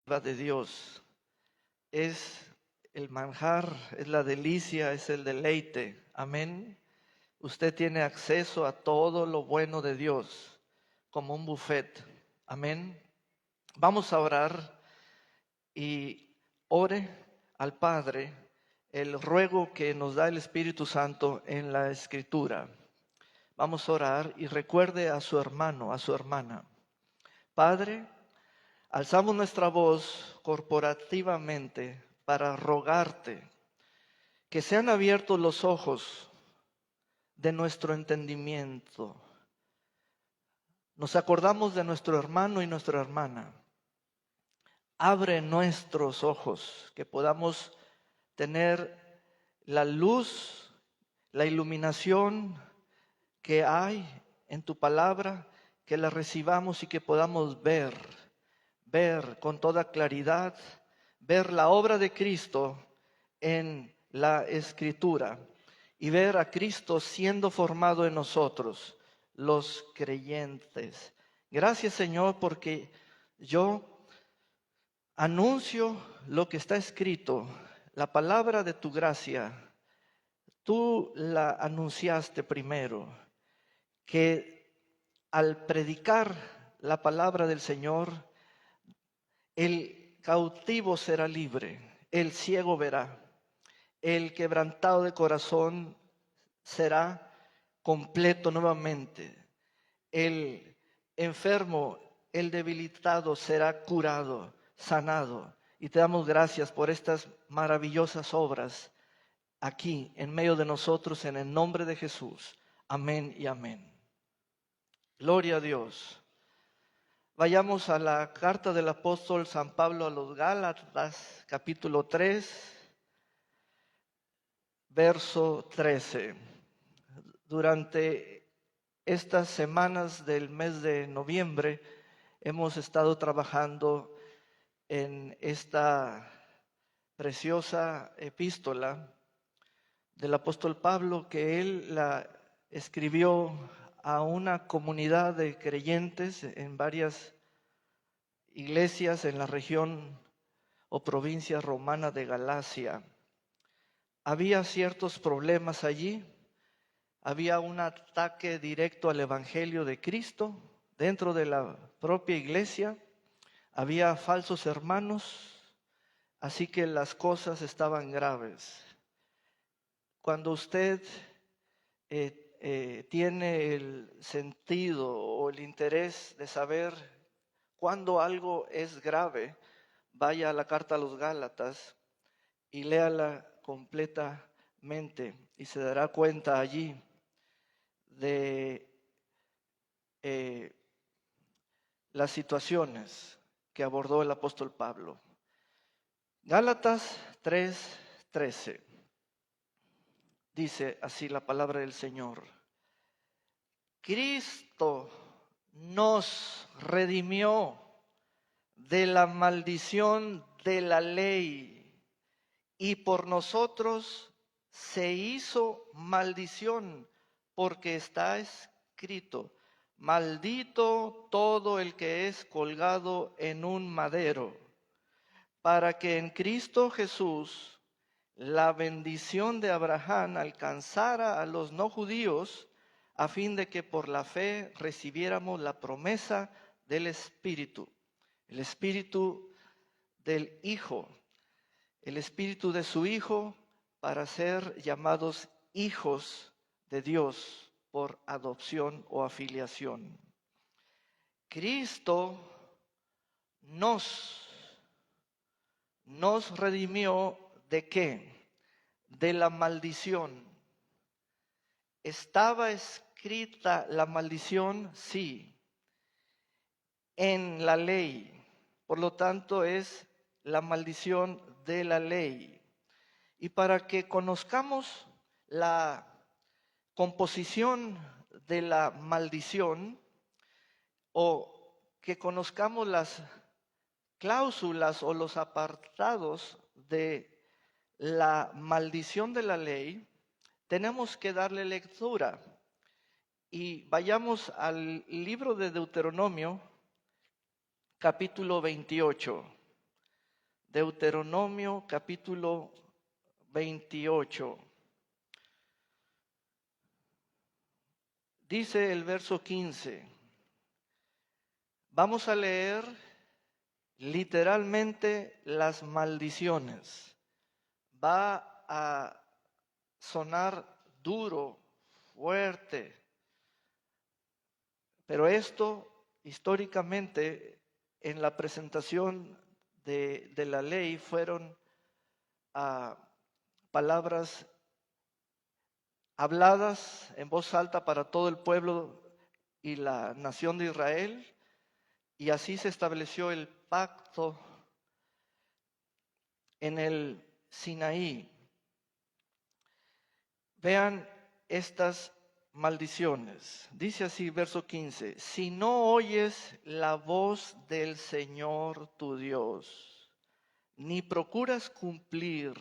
de Dios. Es el manjar, es la delicia, es el deleite. Amén. Usted tiene acceso a todo lo bueno de Dios como un buffet. Amén. Vamos a orar y ore al Padre el ruego que nos da el Espíritu Santo en la Escritura. Vamos a orar y recuerde a su hermano, a su hermana. Padre, alzamos nuestra voz corporativamente para rogarte que sean abiertos los ojos de nuestro entendimiento. Nos acordamos de nuestro hermano y nuestra hermana. Abre nuestros ojos, que podamos tener la luz, la iluminación que hay en tu palabra, que la recibamos y que podamos ver con toda claridad, ver la obra de Cristo en la Escritura y ver a Cristo siendo formado en nosotros, los creyentes. Gracias, Señor, porque yo anuncio lo que está escrito, la palabra de tu gracia. Tú la anunciaste primero, que al predicar la palabra del Señor, el cautivo será libre, el ciego verá, el quebrantado de corazón será completo nuevamente, el enfermo, el debilitado será curado, sanado. Y te damos gracias por estas maravillosas obras aquí en medio de nosotros, en el nombre de Jesús. Amén y amén. Gloria a Dios. Vayamos a la carta del apóstol San Pablo a los Gálatas, capítulo 3, verso 13. Durante estas semanas del mes de noviembre hemos estado trabajando en esta preciosa epístola del apóstol Pablo, que él la escribió a una comunidad de creyentes en varias iglesias en la región o provincia romana de Galacia. Había ciertos problemas allí, había un ataque directo al evangelio de Cristo dentro de la propia iglesia, había falsos hermanos, así que las cosas estaban graves. Cuando usted tiene el sentido o el interés de saber cuándo algo es grave, vaya a la carta a los Gálatas y léala completamente y se dará cuenta allí de las situaciones que abordó el apóstol Pablo. Gálatas 3:13. Dice así la palabra del Señor. Cristo nos redimió de la maldición de la ley y por nosotros se hizo maldición, porque está escrito: maldito todo el que es colgado en un madero, para que en Cristo Jesús la bendición de Abraham alcanzara a los no judíos, a fin de que por la fe recibiéramos la promesa del Espíritu, el Espíritu del Hijo, el Espíritu de su Hijo, para ser llamados hijos de Dios por adopción o afiliación. Cristo nos redimió ¿de qué? De la maldición. ¿Estaba escrita la maldición? Sí, en la ley. Por lo tanto, es la maldición de la ley. Y para que conozcamos la composición de la maldición, o que conozcamos las cláusulas o los apartados de la maldición de la ley, tenemos que darle lectura. Y vayamos al libro de Deuteronomio, capítulo 28. Deuteronomio capítulo 28. Dice el verso 15. Vamos a leer literalmente las maldiciones. Va a sonar duro, fuerte, pero esto históricamente en la presentación de la ley fueron palabras habladas en voz alta para todo el pueblo y la nación de Israel, y así se estableció el pacto en el Sinaí. Vean estas maldiciones. Dice así, verso 15: si no oyes la voz del Señor tu Dios, ni procuras cumplir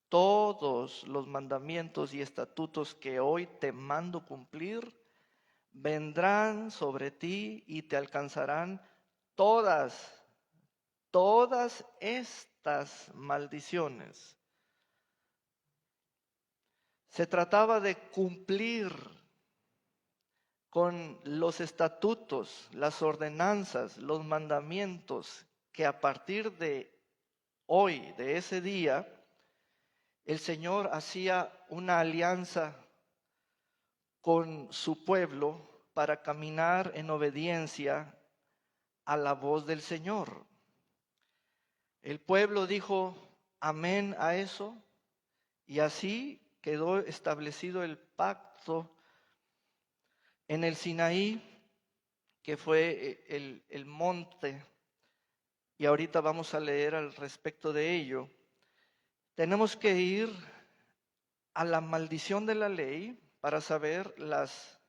todos los mandamientos y estatutos que hoy te mando cumplir, vendrán sobre ti y te alcanzarán todas estas maldiciones. Se trataba de cumplir con los estatutos, las ordenanzas, los mandamientos que a partir de hoy, de ese día, el Señor hacía una alianza con su pueblo para caminar en obediencia a la voz del Señor. El pueblo dijo amén a eso, y así quedó establecido el pacto en el Sinaí, que fue el monte, y ahorita vamos a leer al respecto de ello. Tenemos que ir a la maldición de la ley para saber las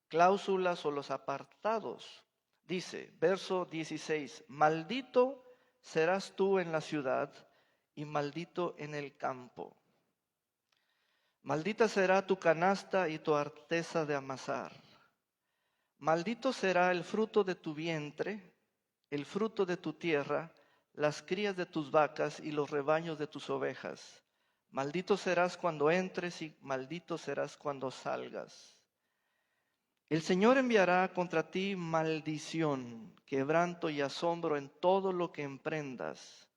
cláusulas o los apartados. Dice, verso 16, maldito serás tú en la ciudad y maldito en el campo. Maldita será tu canasta y tu arteza de amasar. Maldito será el fruto de tu vientre, el fruto de tu tierra, las crías de tus vacas y los rebaños de tus ovejas. Maldito serás cuando entres y maldito serás cuando salgas. El Señor enviará contra ti maldición, quebranto y asombro en todo lo que emprendas,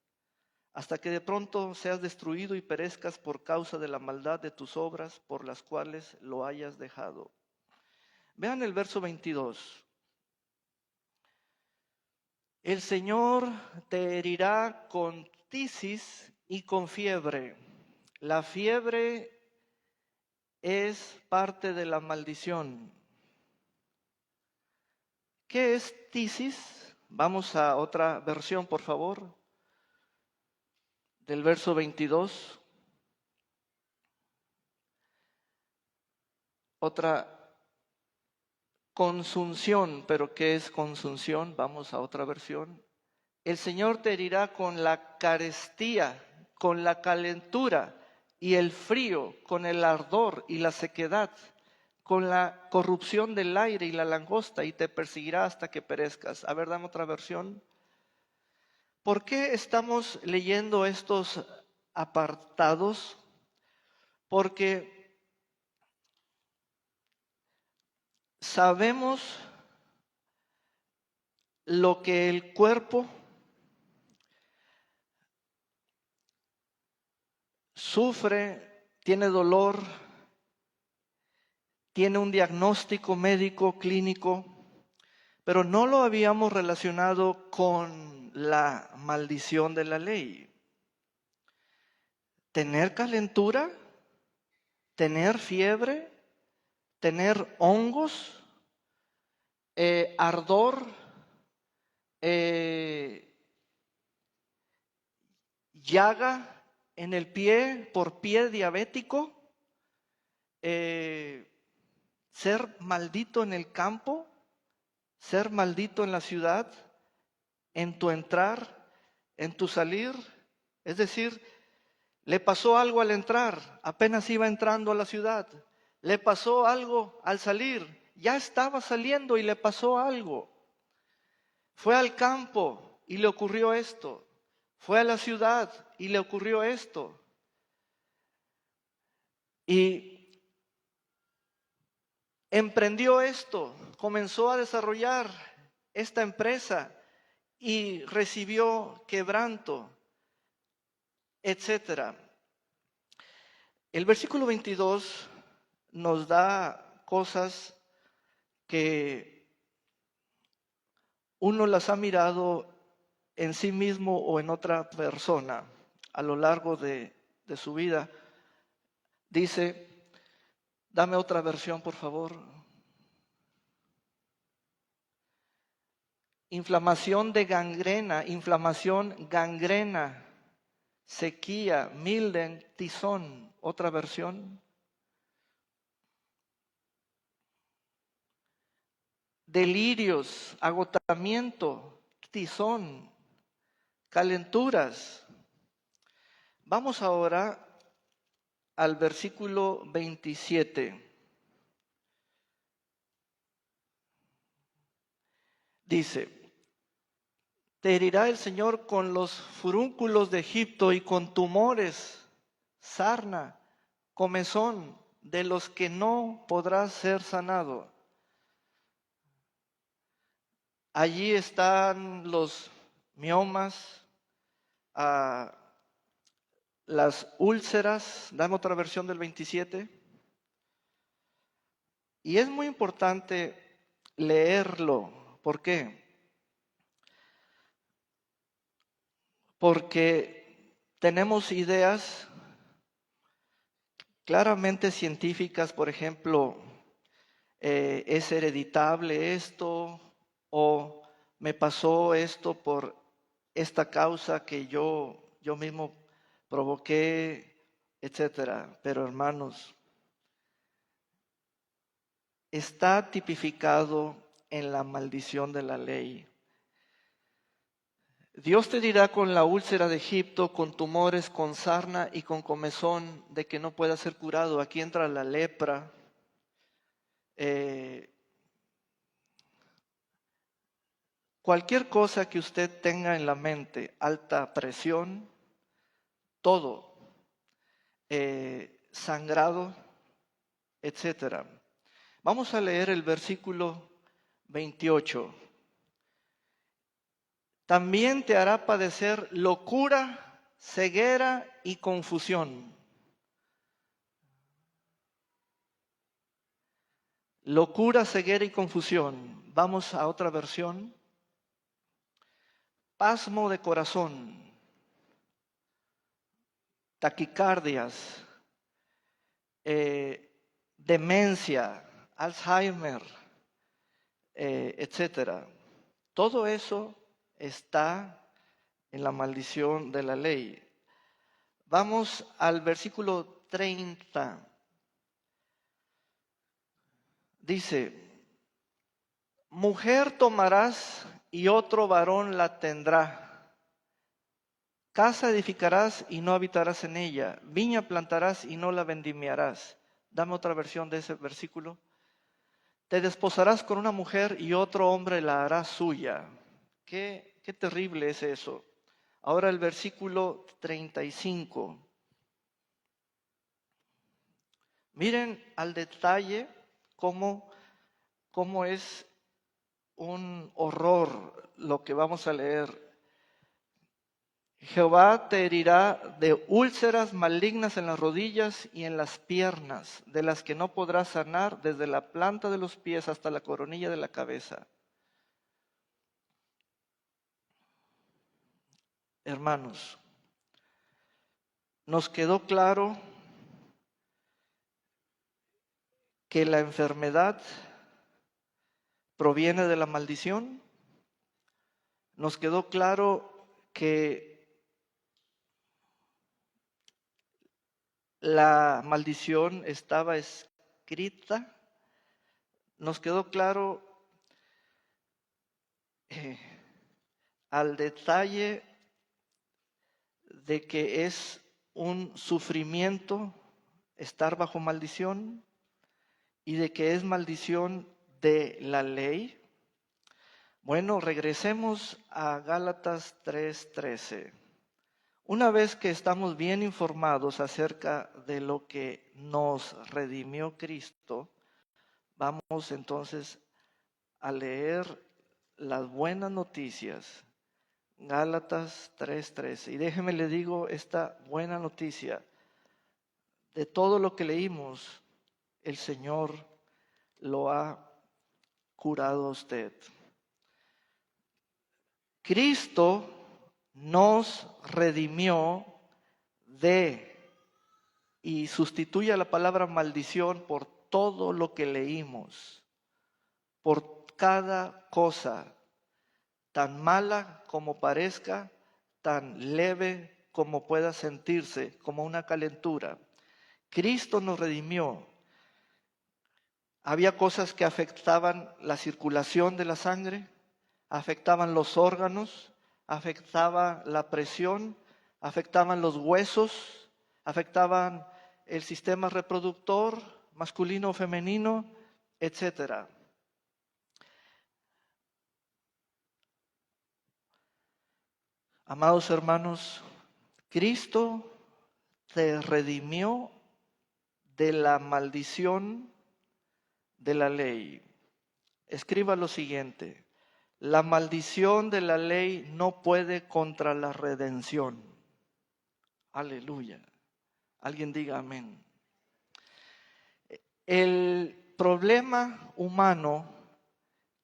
hasta que de pronto seas destruido y perezcas por causa de la maldad de tus obras por las cuales lo hayas dejado. Vean el verso 22. El Señor te herirá con tisis y con fiebre. La fiebre es parte de la maldición. ¿Qué es tisis? Vamos a otra versión, por favor, del verso 22. Otra consunción, pero ¿qué es consunción? Vamos a otra versión. El Señor te herirá con la carestía, con la calentura y el frío, con el ardor y la sequedad, con la corrupción del aire y la langosta, y te perseguirá hasta que perezcas. A ver, dame otra versión. ¿Por qué estamos leyendo estos apartados? Porque sabemos lo que el cuerpo sufre, tiene dolor, tiene un diagnóstico médico, clínico, pero no lo habíamos relacionado con la maldición de la ley. Tener calentura, tener fiebre, tener hongos, ardor, llaga en el pie por pie diabético, ser maldito en el campo, ser maldito en la ciudad, en tu entrar, en tu salir. Es decir, le pasó algo al entrar, apenas iba entrando a la ciudad. Le pasó algo al salir, ya estaba saliendo y le pasó algo. Fue al campo y le ocurrió esto. Fue a la ciudad y le ocurrió esto. Y emprendió esto, comenzó a desarrollar esta empresa y recibió quebranto, etcétera. El versículo 22 nos da cosas que uno las ha mirado en sí mismo o en otra persona a lo largo de su vida. Dice, dame otra versión, por favor. Inflamación gangrena, sequía, milden, tizón, otra versión. Delirios, agotamiento, tizón, calenturas. Vamos ahora al versículo 27. Dice, te herirá el Señor con los furúnculos de Egipto y con tumores, sarna, comezón, de los que no podrás ser sanado. Allí están los miomas, las úlceras. Dame otra versión del 27. Y es muy importante leerlo. ¿Por qué? Porque tenemos ideas claramente científicas, por ejemplo, es hereditable esto, o me pasó esto por esta causa que yo mismo provoqué, etcétera. Pero hermanos, está tipificado en la maldición de la ley. Dios te dirá con la úlcera de Egipto, con tumores, con sarna y con comezón, de que no pueda ser curado. Aquí entra la lepra. Cualquier cosa que usted tenga en la mente, alta presión, todo, sangrado, etcétera. Vamos a leer el versículo 28. También te hará padecer locura, ceguera y confusión. Locura, ceguera y confusión. Vamos a otra versión. Pasmo de corazón, taquicardias, demencia, Alzheimer, etcétera. Todo eso está en la maldición de la ley. Vamos al versículo 30. Dice, mujer tomarás y otro varón la tendrá. Casa edificarás y no habitarás en ella. Viña plantarás y no la vendimiarás. Dame otra versión de ese versículo. Te desposarás con una mujer y otro hombre la hará suya. Qué terrible es eso. Ahora el versículo 35. Miren al detalle cómo es un horror lo que vamos a leer. Jehová te herirá de úlceras malignas en las rodillas y en las piernas, de las que no podrás sanar desde la planta de los pies hasta la coronilla de la cabeza. Hermanos, nos quedó claro que la enfermedad proviene de la maldición. Nos quedó claro que la maldición estaba escrita. Nos quedó claro al detalle de que es un sufrimiento estar bajo maldición y de que es maldición de la ley. Bueno, regresemos a Gálatas 3:13. Una vez que estamos bien informados acerca de lo que nos redimió Cristo, vamos entonces a leer las buenas noticias. Gálatas 3:13. Y déjeme le digo esta buena noticia. De todo lo que leímos, el Señor lo ha curado a usted. Cristo nos redimió de, y sustituye la palabra maldición por todo lo que leímos, por cada cosa, tan mala como parezca, tan leve como pueda sentirse, como una calentura. Cristo nos redimió. Había cosas que afectaban la circulación de la sangre, afectaban los órganos, afectaba la presión, afectaban los huesos, afectaban el sistema reproductor masculino o femenino, etcétera. Amados hermanos, Cristo te redimió de la maldición de la ley. Escriba lo siguiente: la maldición de la ley no puede contra la redención. Aleluya. Alguien diga amén. El problema humano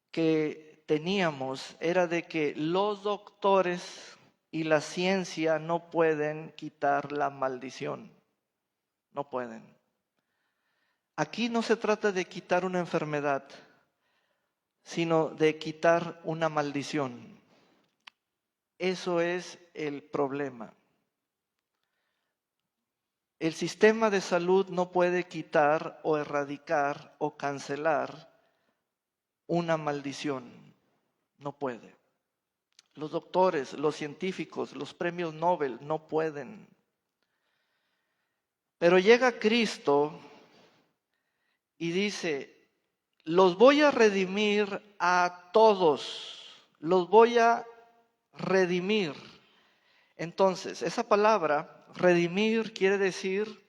que teníamos era de que los doctores y la ciencia no pueden quitar la maldición. No pueden. Aquí no se trata de quitar una enfermedad, sino de quitar una maldición. Eso es el problema. El sistema de salud no puede quitar o erradicar o cancelar una maldición. No puede. Los doctores, los científicos, los premios Nobel no pueden. Pero llega Cristo y dice: los voy a redimir a todos, los voy a redimir. Entonces, esa palabra, redimir, quiere decir,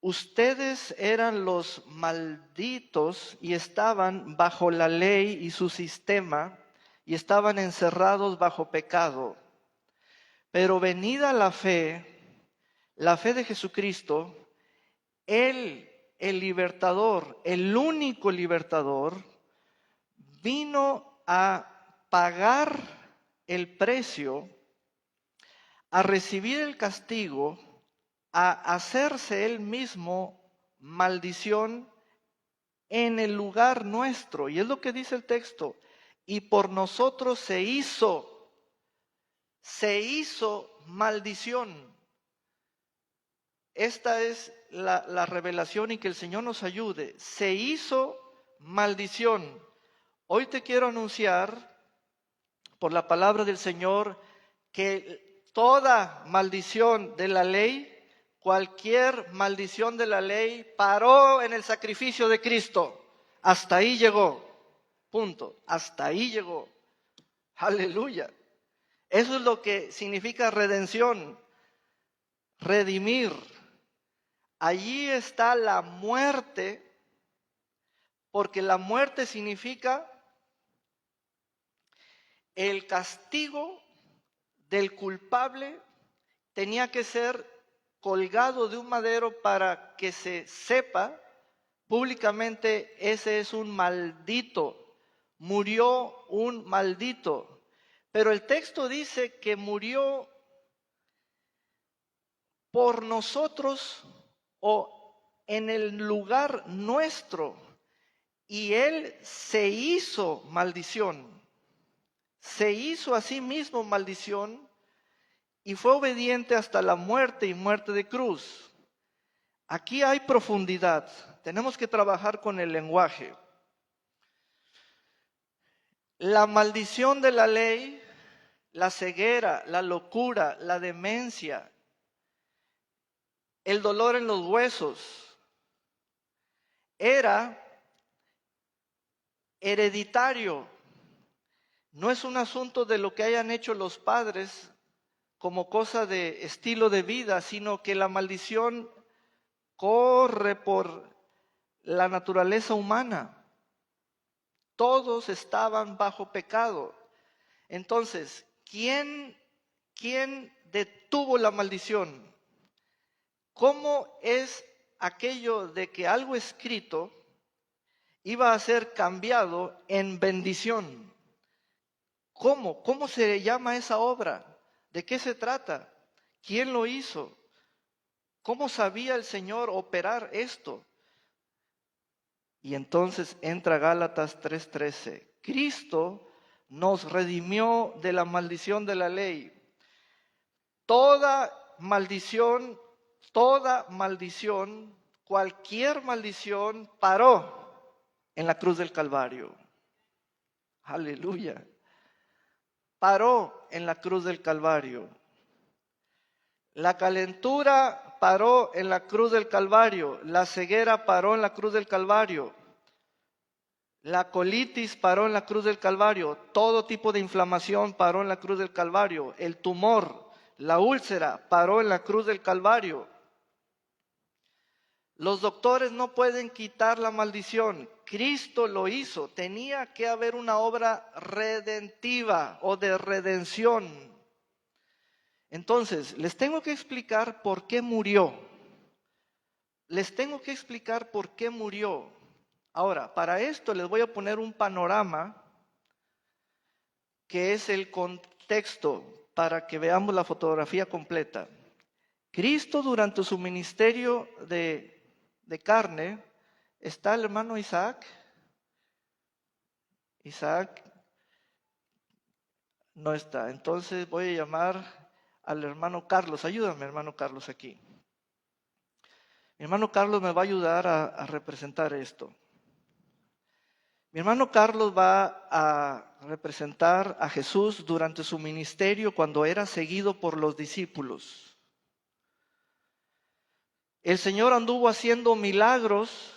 ustedes eran los malditos y estaban bajo la ley y su sistema y estaban encerrados bajo pecado. Pero venida la fe de Jesucristo, Él, el libertador, el único libertador, vino a pagar el precio, a recibir el castigo, a hacerse Él mismo maldición en el lugar nuestro. Y es lo que dice el texto: y por nosotros se hizo maldición. Esta es la revelación, y que el Señor nos ayude. Se hizo maldición. Hoy te quiero anunciar por la palabra del Señor que toda maldición de la ley, cualquier maldición de la ley, paró en el sacrificio de Cristo. Hasta ahí llegó. Punto. Hasta ahí llegó. Aleluya. Eso es lo que significa redención. Redimir. Allí está la muerte, porque la muerte significa el castigo del culpable. Tenía que ser colgado de un madero para que se sepa públicamente: ese es un maldito, murió un maldito. Pero el texto dice que murió por nosotros o en el lugar nuestro, y Él se hizo maldición, se hizo a sí mismo maldición y fue obediente hasta la muerte y muerte de cruz. Aquí hay profundidad, tenemos que trabajar con el lenguaje. La maldición de la ley, la ceguera, la locura, la demencia, el dolor en los huesos, era hereditario. No es un asunto de lo que hayan hecho los padres como cosa de estilo de vida, sino que la maldición corre por la naturaleza humana. Todos estaban bajo pecado. Entonces, ¿quién detuvo la maldición? ¿Cómo es aquello de que algo escrito iba a ser cambiado en bendición? ¿Cómo? ¿Cómo se llama esa obra? ¿De qué se trata? ¿Quién lo hizo? ¿Cómo sabía el Señor operar esto? Y entonces entra Gálatas 3:13. Cristo nos redimió de la maldición de la ley. Toda maldición, cualquier maldición paró en la cruz del Calvario. Aleluya. Paró en la cruz del Calvario. La calentura paró en la cruz del Calvario. La ceguera paró en la cruz del Calvario. La colitis paró en la cruz del Calvario. Todo tipo de inflamación paró en la cruz del Calvario. El tumor, la úlcera paró en la cruz del Calvario. Los doctores no pueden quitar la maldición. Cristo lo hizo. Tenía que haber una obra redentiva o de redención. Entonces, les tengo que explicar por qué murió. Ahora, para esto les voy a poner un panorama que es el contexto para que veamos la fotografía completa. Cristo durante su ministerio de carne, ¿está el hermano Isaac? Isaac no está. Entonces voy a llamar al hermano Carlos. Ayúdame, hermano Carlos, aquí. Mi hermano Carlos me va a ayudar a representar esto. Mi hermano Carlos va a representar a Jesús durante su ministerio cuando era seguido por los discípulos. El Señor anduvo haciendo milagros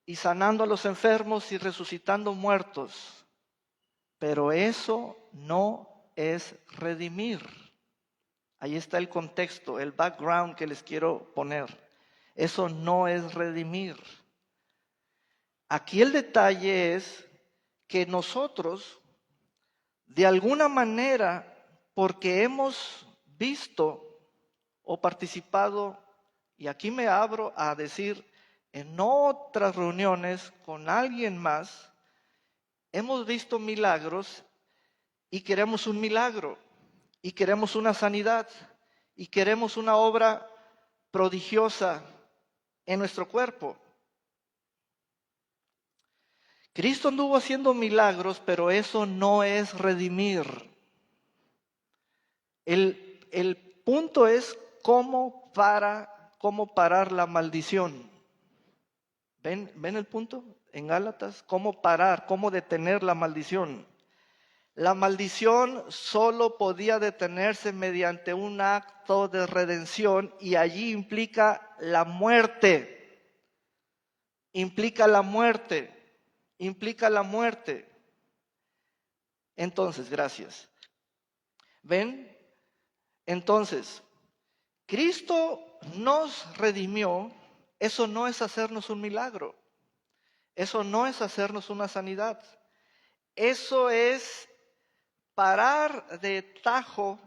y sanando a los enfermos y resucitando muertos. Pero eso no es redimir. Ahí está el contexto, el background que les quiero poner. Eso no es redimir. Aquí el detalle es que nosotros, de alguna manera, porque hemos visto o participado, y aquí me abro a decir, en otras reuniones con alguien más, hemos visto milagros y queremos un milagro, y queremos una sanidad, y queremos una obra prodigiosa en nuestro cuerpo. Cristo anduvo haciendo milagros, pero eso no es redimir. El punto es cómo parar la maldición. ¿Ven el punto en Gálatas? ¿Cómo parar? ¿Cómo detener la maldición? La maldición solo podía detenerse mediante un acto de redención y allí implica la muerte. Implica la muerte. Entonces, gracias. ¿Ven? Entonces, Cristo nos redimió. Eso no es hacernos un milagro. Eso no es hacernos una sanidad. Eso es parar de tajo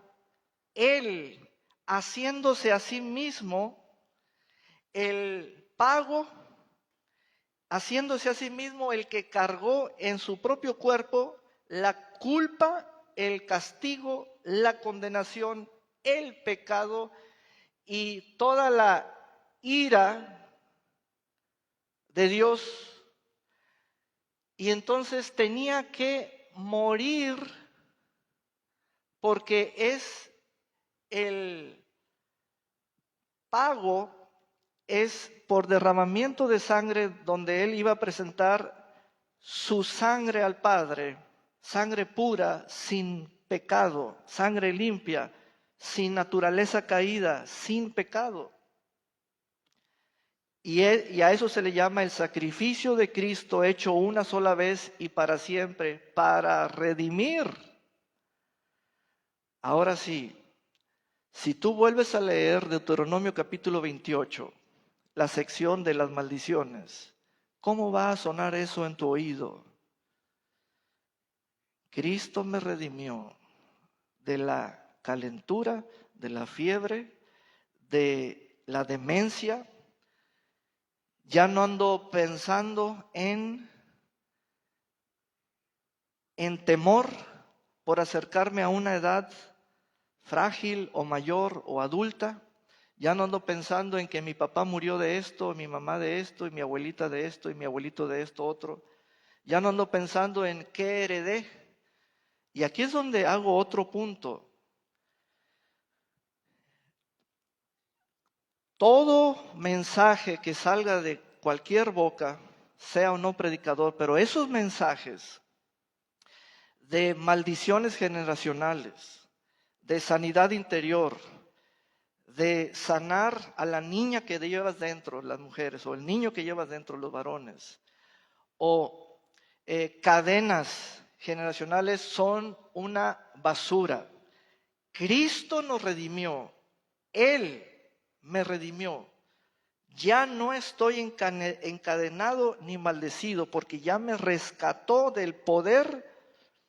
Él haciéndose a sí mismo el pago, haciéndose a sí mismo el que cargó en su propio cuerpo la culpa, el castigo, la condenación, el pecado y toda la ira de Dios. Y entonces tenía que morir porque es el pago, es por derramamiento de sangre donde Él iba a presentar su sangre al Padre, sangre pura, sin pecado, sangre limpia, sin naturaleza caída, sin pecado. Y a eso se le llama el sacrificio de Cristo hecho una sola vez y para siempre, para redimir. Ahora sí, Si tú vuelves a leer Deuteronomio capítulo 28, la sección de las maldiciones, ¿cómo va a sonar eso en tu oído? Cristo me redimió de la calentura, de la fiebre, de la demencia. Ya no ando pensando en temor por acercarme a una edad frágil o mayor o adulta. Ya no ando pensando en que mi papá murió de esto, mi mamá de esto, y mi abuelita de esto, y mi abuelito de esto otro. Ya no ando pensando en qué heredé. Y aquí es donde hago otro punto. Todo mensaje que salga de cualquier boca, sea o no predicador, pero esos mensajes de maldiciones generacionales, de sanidad interior, de sanar a la niña que llevas dentro, las mujeres, o el niño que llevas dentro, los varones, o cadenas generacionales, son una basura. Cristo nos redimió, Él me redimió. Ya no estoy encadenado ni maldecido, porque ya me rescató del poder.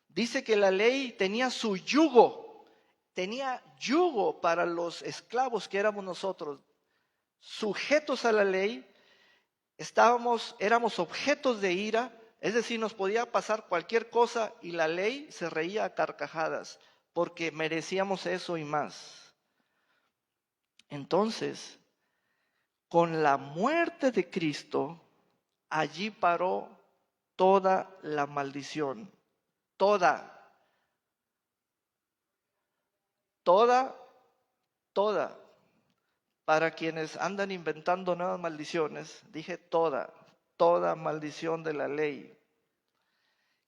Dice que la ley tenía su yugo, para los esclavos que éramos nosotros, sujetos a la ley. Éramos objetos de ira, es decir, nos podía pasar cualquier cosa y la ley se reía a carcajadas, porque merecíamos eso y más. Entonces, con la muerte de Cristo, allí paró toda la maldición, toda, toda. Para quienes andan inventando nuevas maldiciones, dije toda maldición de la ley.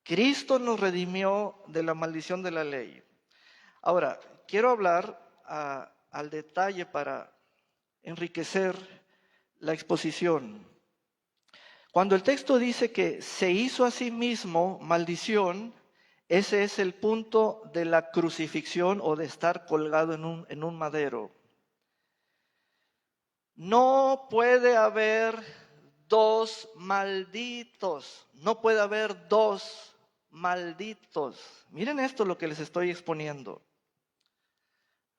Cristo nos redimió de la maldición de la ley. Ahora, quiero hablar al detalle para enriquecer la exposición. Cuando el texto dice que se hizo a sí mismo maldición, ese es el punto de la crucifixión o de estar colgado en un madero. No puede haber dos malditos. No puede haber dos malditos. Miren esto lo que les estoy exponiendo.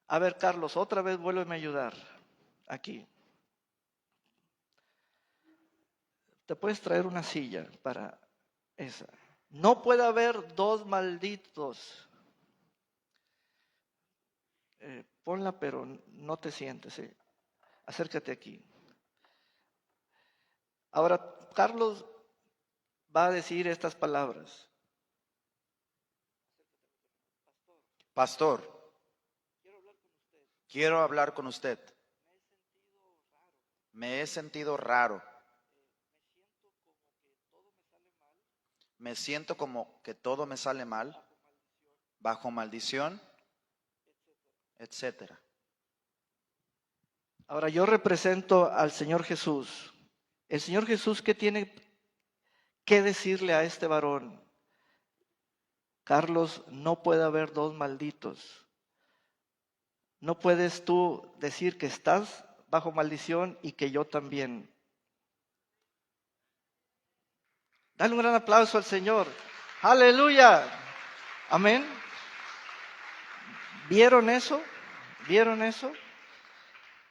A ver, Carlos, otra vez vuélveme a ayudar. Aquí. Te puedes traer una silla para esa. No puede haber dos malditos. Ponla, pero no te sientes. Acércate aquí. Ahora, Carlos va a decir estas palabras. Pastor, quiero hablar con usted. Me he sentido raro. Me siento como que todo me sale mal, bajo maldición, etcétera. Ahora yo represento al Señor Jesús. El Señor Jesús, ¿qué tiene que decirle a este varón? Carlos, no puede haber dos malditos. No puedes tú decir que estás bajo maldición y que yo también. Dale un gran aplauso al Señor. Aleluya. Amén. ¿Vieron eso? ¿Vieron eso?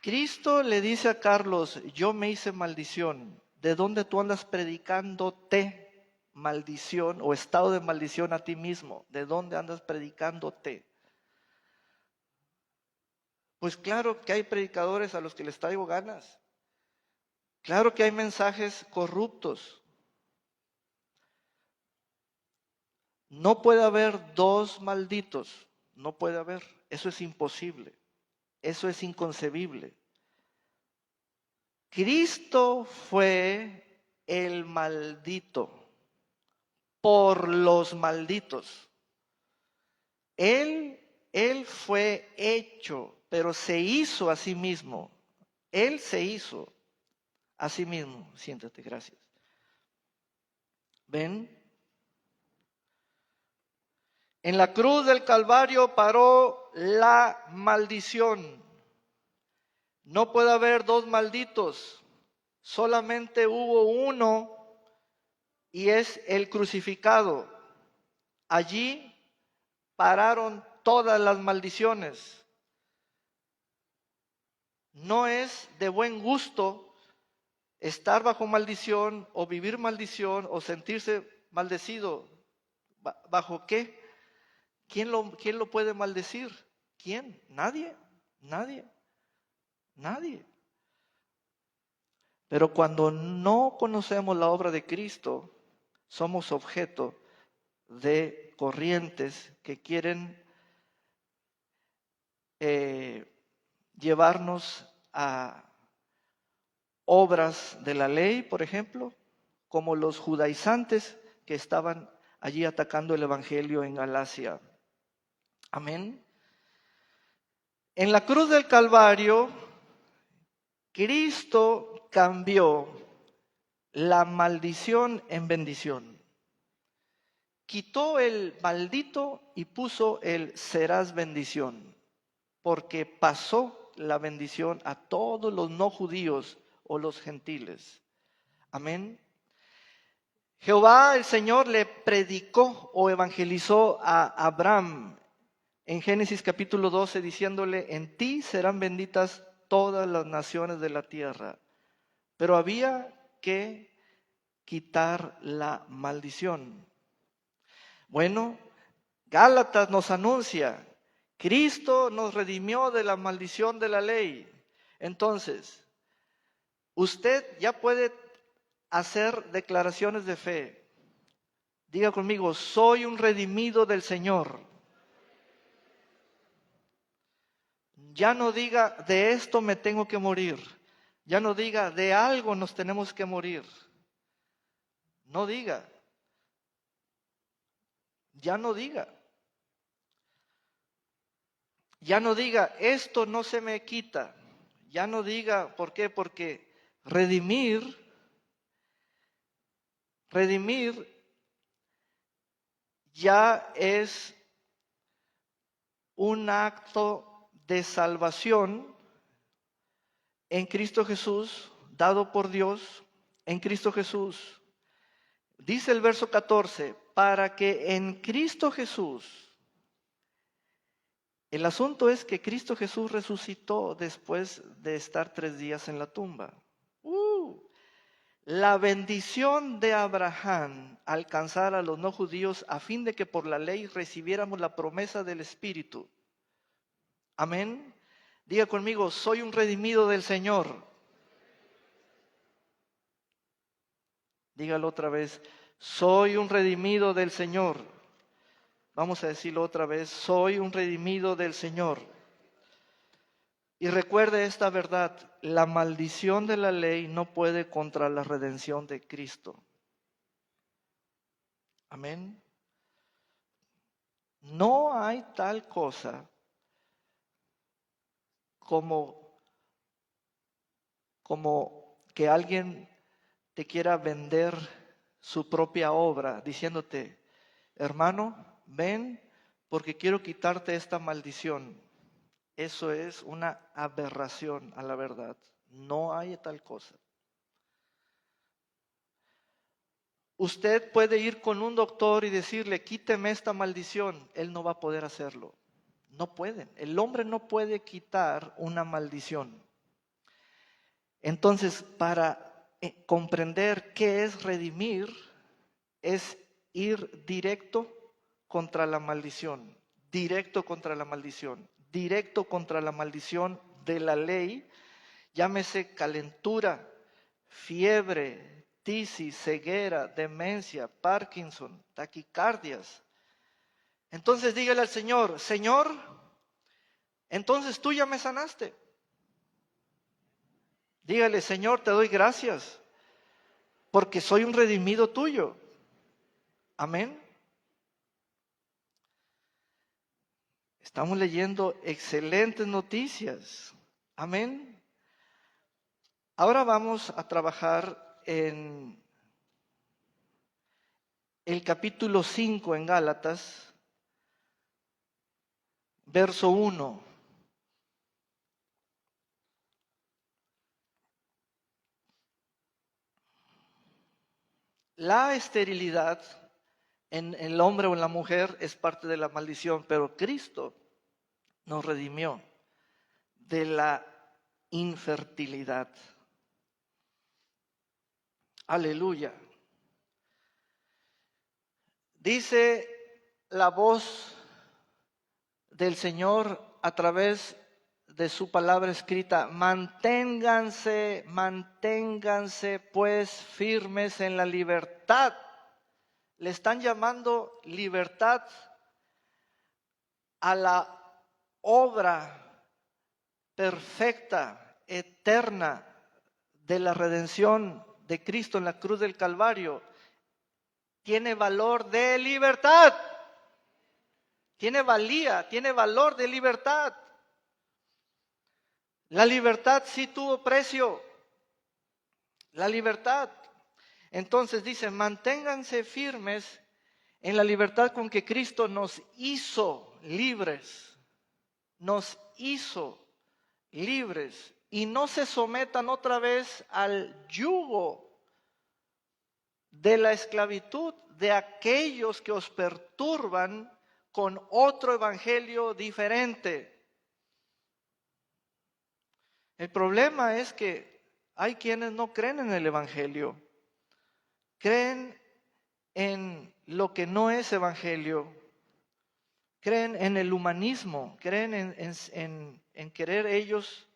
Cristo le dice a Carlos, yo me hice maldición. ¿De dónde tú andas predicándote maldición o estado de maldición a ti mismo? ¿De dónde andas predicándote? Pues claro que hay predicadores a los que les traigo ganas. Claro que hay mensajes corruptos. No puede haber dos malditos. No puede haber. Eso es imposible. Eso es inconcebible. Cristo fue el maldito por los malditos. Él fue hecho, pero se hizo a sí mismo. Él se hizo a sí mismo. Siéntate, gracias. ¿Ven? En la cruz del Calvario paró la maldición. No puede haber dos malditos, solamente hubo uno y es el crucificado. Allí pararon todas las maldiciones. No es de buen gusto estar bajo maldición o vivir maldición o sentirse maldecido. ¿Bajo qué? ¿Quién lo puede maldecir? ¿Quién? Nadie, nadie, nadie. Pero cuando no conocemos la obra de Cristo, somos objeto de corrientes que quieren llevarnos a obras de la ley, por ejemplo, como los judaizantes que estaban allí atacando el evangelio en Galacia. Amén. En la cruz del Calvario, Cristo cambió la maldición en bendición. Quitó el maldito y puso el serás bendición, porque pasó la bendición a todos los no judíos o los gentiles. Amén. Jehová el Señor le predicó o evangelizó a Abraham en Génesis capítulo 12 diciéndole, en ti serán benditas todas las naciones de la tierra. Pero había que quitar la maldición. Bueno, Gálatas nos anuncia, Cristo nos redimió de la maldición de la ley. Entonces, usted ya puede hacer declaraciones de fe. Diga conmigo, soy un redimido del Señor. Ya no diga, de esto me tengo que morir. Ya no diga, de algo nos tenemos que morir. No diga. Ya no diga. Ya no diga, esto no se me quita. Ya no diga, ¿por qué? Porque redimir ya es un acto de salvación en Cristo Jesús, dado por Dios en Cristo Jesús. Dice el verso 14, para que en Cristo Jesús, el asunto es que Cristo Jesús resucitó después de estar 3 días en la tumba. La bendición de Abraham alcanzara a los no judíos a fin de que por la ley recibiéramos la promesa del Espíritu. Amén. Diga conmigo, soy un redimido del Señor. Dígalo otra vez, soy un redimido del Señor. Vamos a decirlo otra vez, soy un redimido del Señor. Y recuerde esta verdad, la maldición de la ley no puede contra la redención de Cristo. Amén. No hay tal cosa como que alguien te quiera vender su propia obra diciéndote, hermano, ven porque quiero quitarte esta maldición. Eso es una aberración a la verdad. No hay tal cosa. Usted puede ir con un doctor y decirle, quíteme esta maldición. Él no va a poder hacerlo. No pueden. El hombre no puede quitar una maldición. Entonces, para comprender qué es redimir, es ir directo contra la maldición. Directo contra la maldición. Directo contra la maldición de la ley. Llámese calentura, fiebre, tisis, ceguera, demencia, Parkinson, taquicardias. Entonces dígale al Señor, Señor, entonces tú ya me sanaste. Dígale, Señor, te doy gracias porque soy un redimido tuyo. Amén. Estamos leyendo excelentes noticias. Amén. Ahora vamos a trabajar en el capítulo 5 en Gálatas, verso 1. La esterilidad en el hombre o en la mujer es parte de la maldición, pero Cristo nos redimió de la infertilidad. Aleluya. Dice la voz del Señor a través de su palabra escrita: manténganse pues firmes en la libertad. Le están llamando libertad a la obra perfecta, eterna de la redención de Cristo en la cruz del Calvario. Tiene valor de libertad. Tiene valía, tiene valor de libertad. La libertad sí tuvo precio. La libertad. Entonces dice, manténganse firmes en la libertad con que Cristo nos hizo libres. Nos hizo libres. Y no se sometan otra vez al yugo de la esclavitud de aquellos que os perturban con otro evangelio diferente. El problema es que hay quienes no creen en el evangelio, creen en lo que no es evangelio, creen en el humanismo, creen en querer ellos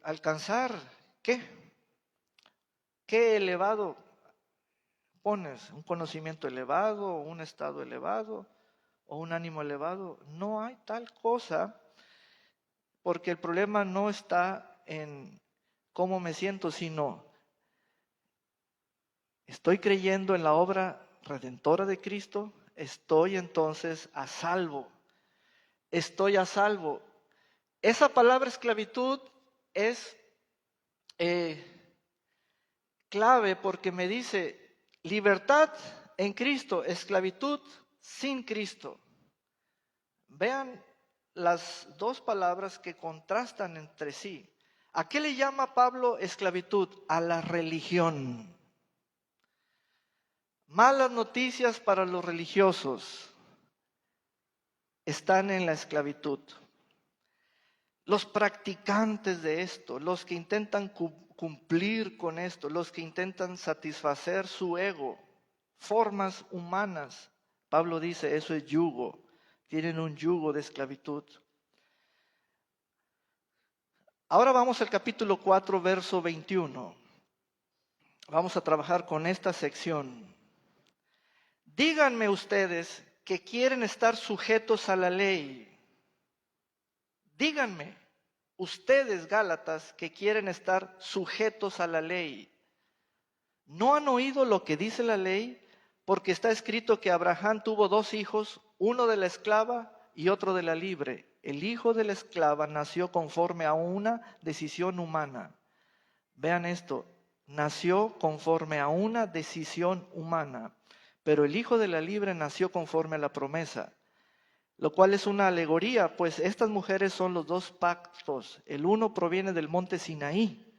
alcanzar, ¿qué elevado pones? ¿Un conocimiento elevado, un estado elevado o un ánimo elevado? No hay tal cosa, porque el problema no está en cómo me siento, sino estoy creyendo en la obra redentora de Cristo, estoy entonces a salvo. Estoy a salvo. Esa palabra esclavitud es clave porque me dice libertad en Cristo, esclavitud sin Cristo. Vean las dos palabras que contrastan entre sí. ¿A qué le llama Pablo esclavitud? A la religión. Malas noticias para los religiosos están en la esclavitud. Los practicantes de esto, los que intentan cumplir con esto, los que intentan satisfacer su ego, formas humanas. Pablo dice, eso es yugo, tienen un yugo de esclavitud. Ahora vamos al capítulo 4, verso 21. Vamos a trabajar con esta sección. Díganme ustedes que quieren estar sujetos a la ley. Díganme, ustedes Gálatas, que quieren estar sujetos a la ley. ¿No han oído lo que dice la ley? Porque está escrito que Abraham tuvo 2 hijos, uno de la esclava y otro de la libre. El hijo de la esclava nació conforme a una decisión humana. Vean esto, nació conforme a una decisión humana, pero el hijo de la libre nació conforme a la promesa. Lo cual es una alegoría, pues estas mujeres son los 2 pactos. El uno proviene del monte Sinaí,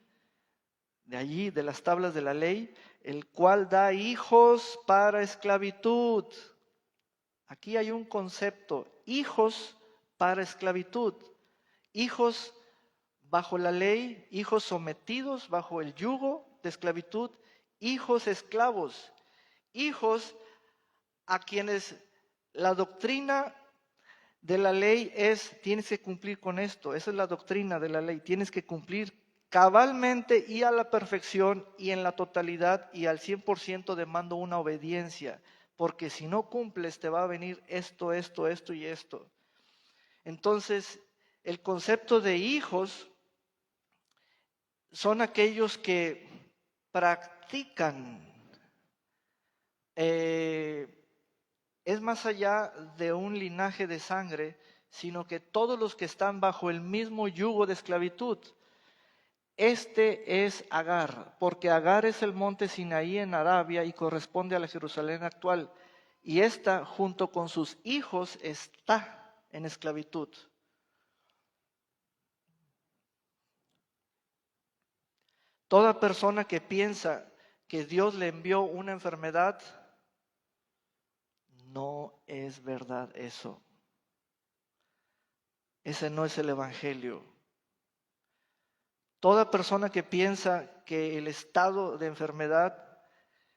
de allí, de las tablas de la ley, el cual da hijos para esclavitud. Aquí hay un concepto, hijos para esclavitud. Hijos bajo la ley, hijos sometidos bajo el yugo de esclavitud, hijos esclavos, hijos a quienes la doctrina de la ley es, tienes que cumplir con esto, esa es la doctrina de la ley, tienes que cumplir cabalmente y a la perfección y en la totalidad y al 100% demando una obediencia, porque si no cumples te va a venir esto y esto. Entonces, el concepto de hijos son aquellos que practican, es más allá de un linaje de sangre, sino que todos los que están bajo el mismo yugo de esclavitud. Este es Agar, porque Agar es el monte Sinaí en Arabia y corresponde a la Jerusalén actual. Y esta, junto con sus hijos, está en esclavitud. Toda persona que piensa que Dios le envió una enfermedad, no es verdad eso. Ese no es el evangelio. Toda persona que piensa que el estado de enfermedad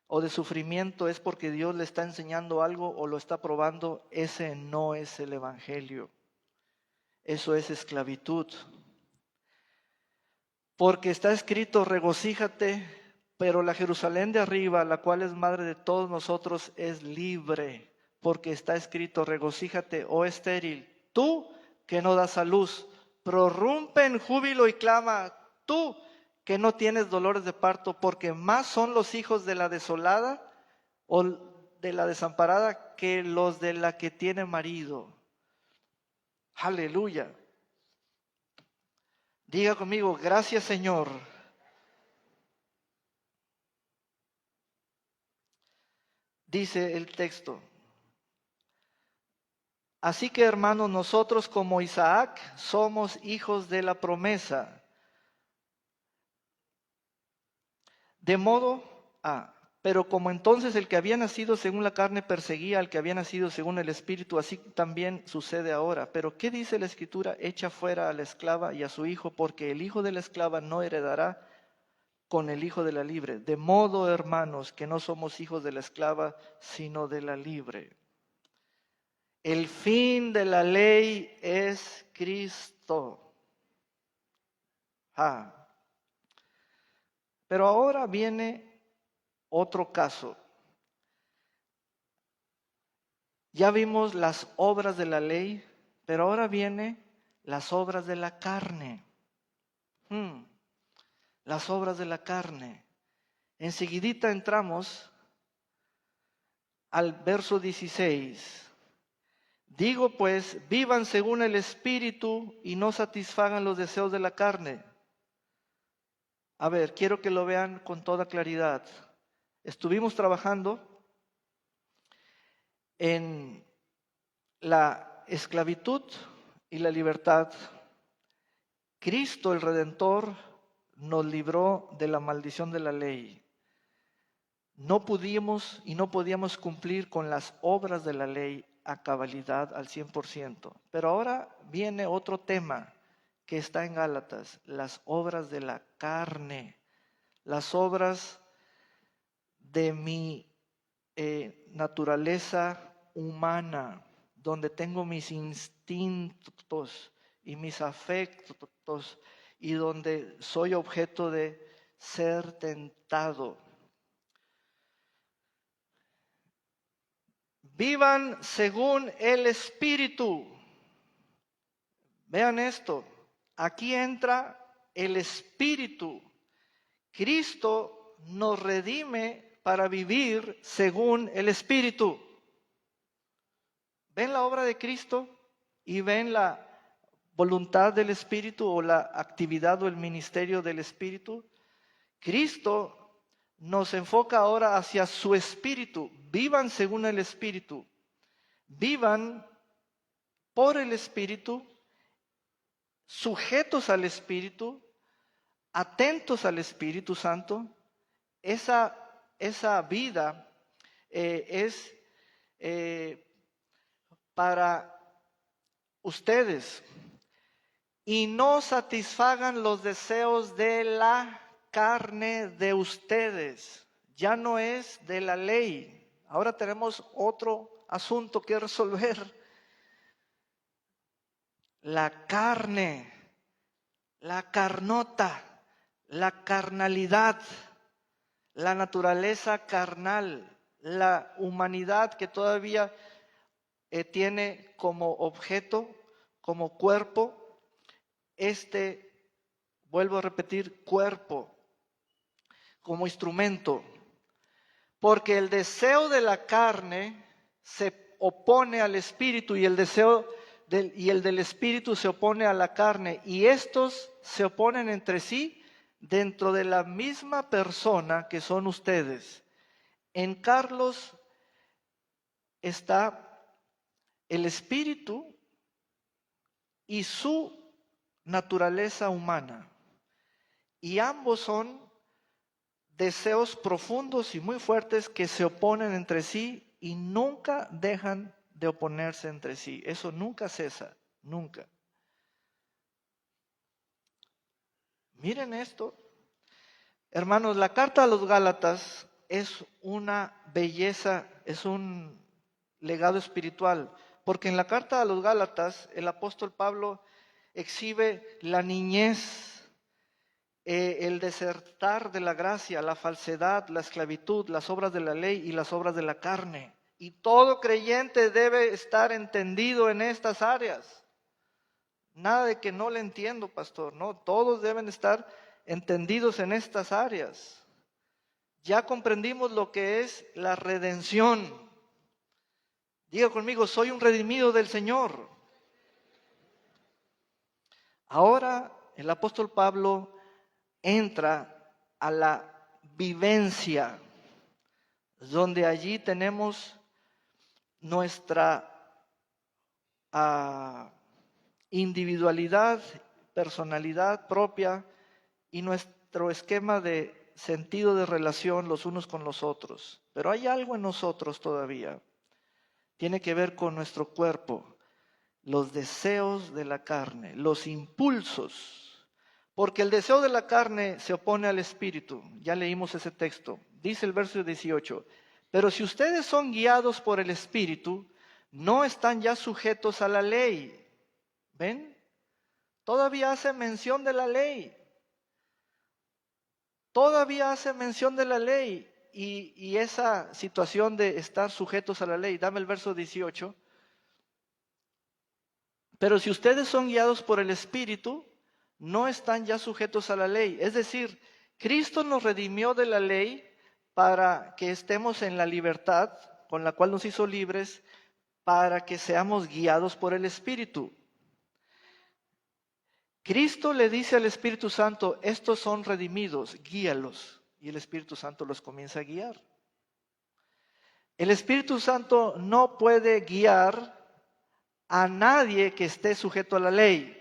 o de sufrimiento es porque Dios le está enseñando algo o lo está probando, ese no es el evangelio. Eso es esclavitud. Porque está escrito, regocíjate, pero la Jerusalén de arriba, la cual es madre de todos nosotros, es libre. Porque está escrito, regocíjate, oh estéril, tú que no das a luz, prorrumpe en júbilo y clama, tú que no tienes dolores de parto, porque más son los hijos de la desolada o de la desamparada que los de la que tiene marido. Aleluya. Diga conmigo, gracias Señor. Dice el texto. Así que hermanos, nosotros como Isaac somos hijos de la promesa. De modo, pero como entonces el que había nacido según la carne perseguía al que había nacido según el Espíritu, así también sucede ahora. Pero ¿qué dice la Escritura? Echa fuera a la esclava y a su hijo, porque el hijo de la esclava no heredará con el hijo de la libre. De modo, hermanos, que no somos hijos de la esclava, sino de la libre. El fin de la ley es Cristo. Pero ahora viene otro caso. Ya vimos las obras de la ley, pero ahora viene las obras de la carne. Las obras de la carne. Enseguidita entramos al verso 16. Digo pues, vivan según el Espíritu y no satisfagan los deseos de la carne. A ver, quiero que lo vean con toda claridad. Estuvimos trabajando en la esclavitud y la libertad. Cristo, el Redentor, nos libró de la maldición de la ley. No pudimos y no podíamos cumplir con las obras de la ley a cabalidad al 100%. Pero ahora viene otro tema que está en Gálatas, las obras de la carne, las obras de mi naturaleza humana, donde tengo mis instintos y mis afectos y donde soy objeto de ser tentado. Vivan según el Espíritu. Vean esto, aquí entra el Espíritu. Cristo nos redime para vivir según el Espíritu. ¿Ven la obra de Cristo y ven la voluntad del Espíritu o la actividad o el ministerio del Espíritu? Cristo nos enfoca ahora hacia su Espíritu. Vivan según el Espíritu. Vivan por el Espíritu, sujetos al Espíritu, atentos al Espíritu Santo. Esa vida es para ustedes. Y no satisfagan los deseos de la carne de ustedes. Ya no es de la ley. Ahora tenemos otro asunto que resolver. La carne, la carnota, la carnalidad, la naturaleza carnal, la humanidad que todavía tiene como objeto, como cuerpo, vuelvo a repetir, cuerpo, como instrumento. Porque el deseo de la carne se opone al espíritu y el del espíritu se opone a la carne. Y estos se oponen entre sí dentro de la misma persona que son ustedes. En Carlos está el espíritu y su naturaleza humana. Y ambos son deseos profundos y muy fuertes que se oponen entre sí y nunca dejan de oponerse entre sí. Eso nunca cesa, nunca. Miren esto. Hermanos, la carta a los Gálatas es una belleza, es un legado espiritual, porque en la carta a los Gálatas el apóstol Pablo exhibe la niñez, el desertar de la gracia, la falsedad, la esclavitud, las obras de la ley y las obras de la carne. Y todo creyente debe estar entendido en estas áreas. Nada de que no le entiendo, pastor, no, todos deben estar entendidos en estas áreas. Ya comprendimos lo que es la redención. Diga conmigo, soy un redimido del Señor. Ahora el apóstol Pablo entra a la vivencia, donde allí tenemos nuestra individualidad, personalidad propia y nuestro esquema de sentido de relación los unos con los otros. Pero hay algo en nosotros todavía. Tiene que ver con nuestro cuerpo, los deseos de la carne, los impulsos. Porque el deseo de la carne se opone al espíritu. Ya leímos ese texto. Dice el verso 18. Pero si ustedes son guiados por el espíritu, no están ya sujetos a la ley. ¿Ven? Todavía hace mención de la ley. Todavía hace mención de la ley y esa situación de estar sujetos a la ley. Dame el verso 18. Pero si ustedes son guiados por el Espíritu, no están ya sujetos a la ley. Es decir, Cristo nos redimió de la ley para que estemos en la libertad con la cual nos hizo libres, para que seamos guiados por el Espíritu. Cristo le dice al Espíritu Santo, estos son redimidos, guíalos. Y el Espíritu Santo los comienza a guiar. El Espíritu Santo no puede guiar a nadie que esté sujeto a la ley.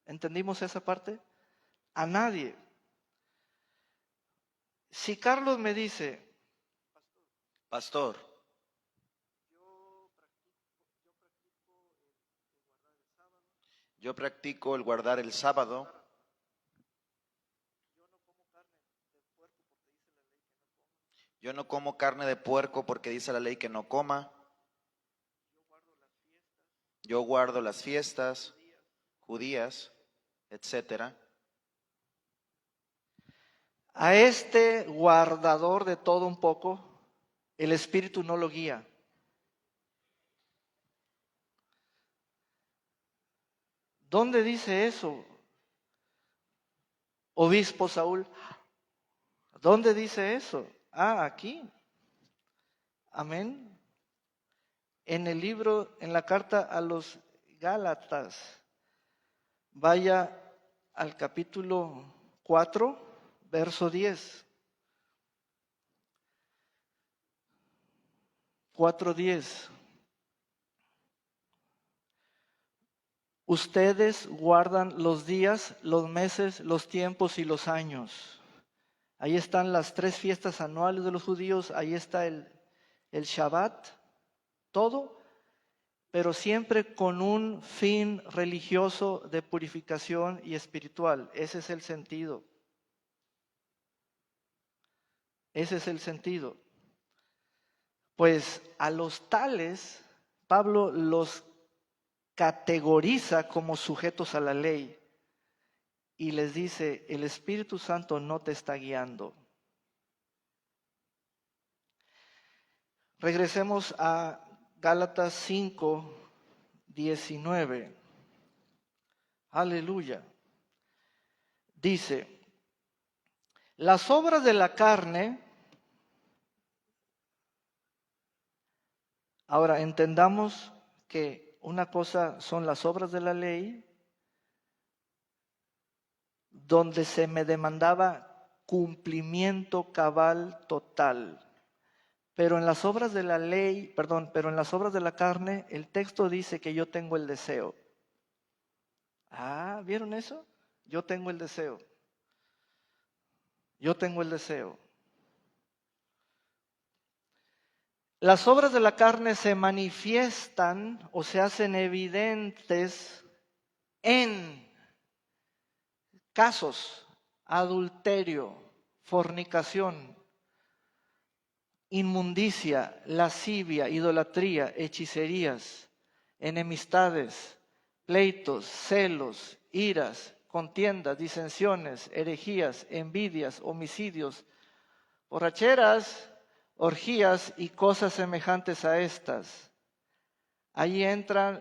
¿Entendimos esa parte? A nadie. Si Carlos me dice, Pastor, yo practico el guardar el sábado. Yo no como carne de puerco porque dice la ley que no coma. Yo guardo las fiestas judías, etcétera. a este guardador de todo un poco, el Espíritu no lo guía. ¿Dónde dice eso, obispo Saúl? ¿Dónde dice eso? Aquí. Amén. En el libro, en la carta a los Gálatas, vaya al capítulo 4, verso 10. 4:10. Ustedes guardan los días, los meses, los tiempos y los años. Ahí están las 3 fiestas anuales de los judíos, ahí está el Shabbat, todo, pero siempre con un fin religioso de purificación y espiritual. Ese es el sentido. Ese es el sentido. Pues a los tales, Pablo los categoriza como sujetos a la ley y les dice, el Espíritu Santo no te está guiando. Regresemos a Gálatas 5:19. Aleluya. Dice, las obras de la carne, ahora entendamos que una cosa son las obras de la ley, donde se me demandaba cumplimiento cabal total. Pero en las obras de la ley, pero en las obras de la carne, el texto dice que yo tengo el deseo. ¿Vieron eso? Yo tengo el deseo. Yo tengo el deseo. Las obras de la carne se manifiestan o se hacen evidentes en casos: adulterio, fornicación, inmundicia, lascivia, idolatría, hechicerías, enemistades, pleitos, celos, iras, contiendas, disensiones, herejías, envidias, homicidios, borracheras, orgías y cosas semejantes a estas. Ahí entran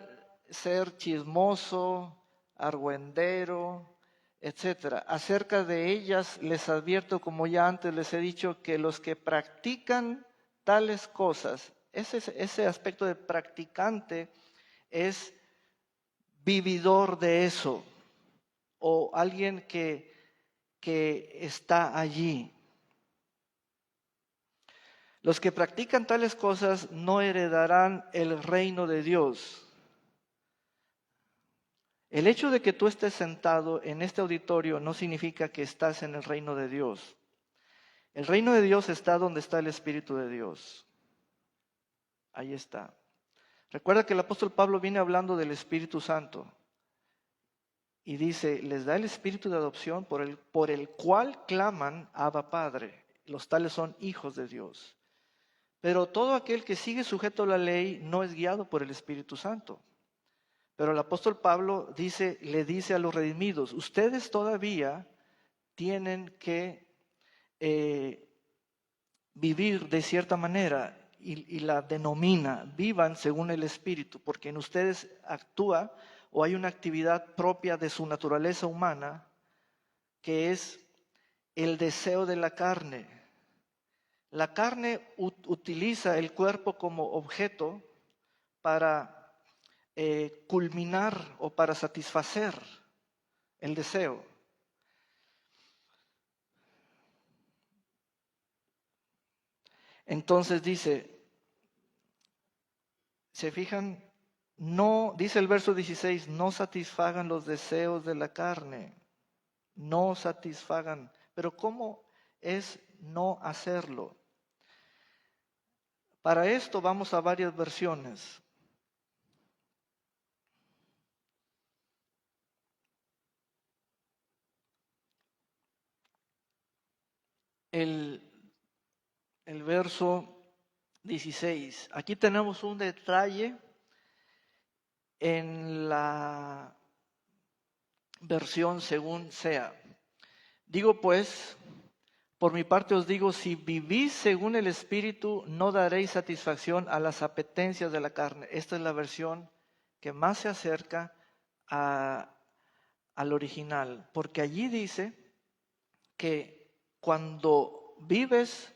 ser chismoso, argüendero, etcétera. Acerca de ellas les advierto, como ya antes les he dicho, que los que practican tales cosas, ese aspecto de practicante es vividor de eso, o alguien que está allí. Los que practican tales cosas no heredarán el reino de Dios. El hecho de que tú estés sentado en este auditorio no significa que estás en el reino de Dios. El reino de Dios está donde está el Espíritu de Dios. Ahí está. Recuerda que el apóstol Pablo viene hablando del Espíritu Santo y dice, les da el Espíritu de adopción por el cual claman Abba Padre. Los tales son hijos de Dios. Pero todo aquel que sigue sujeto a la ley no es guiado por el Espíritu Santo. Pero el apóstol Pablo le dice a los redimidos, ustedes todavía tienen que vivir de cierta manera, y la denomina, vivan según el Espíritu, porque en ustedes actúa o hay una actividad propia de su naturaleza humana, que es el deseo de la carne. La carne utiliza el cuerpo como objeto para culminar o para satisfacer el deseo. Entonces dice, ¿se fijan? No, dice el verso 16, no satisfagan los deseos de la carne, no satisfagan. Pero ¿cómo es no hacerlo? Para esto vamos a varias versiones. El verso 16. Aquí tenemos un detalle en la versión según sea. Digo pues, por mi parte os digo, si vivís según el Espíritu, no daréis satisfacción a las apetencias de la carne. Esta es la versión que más se acerca al original, porque allí dice que cuando vives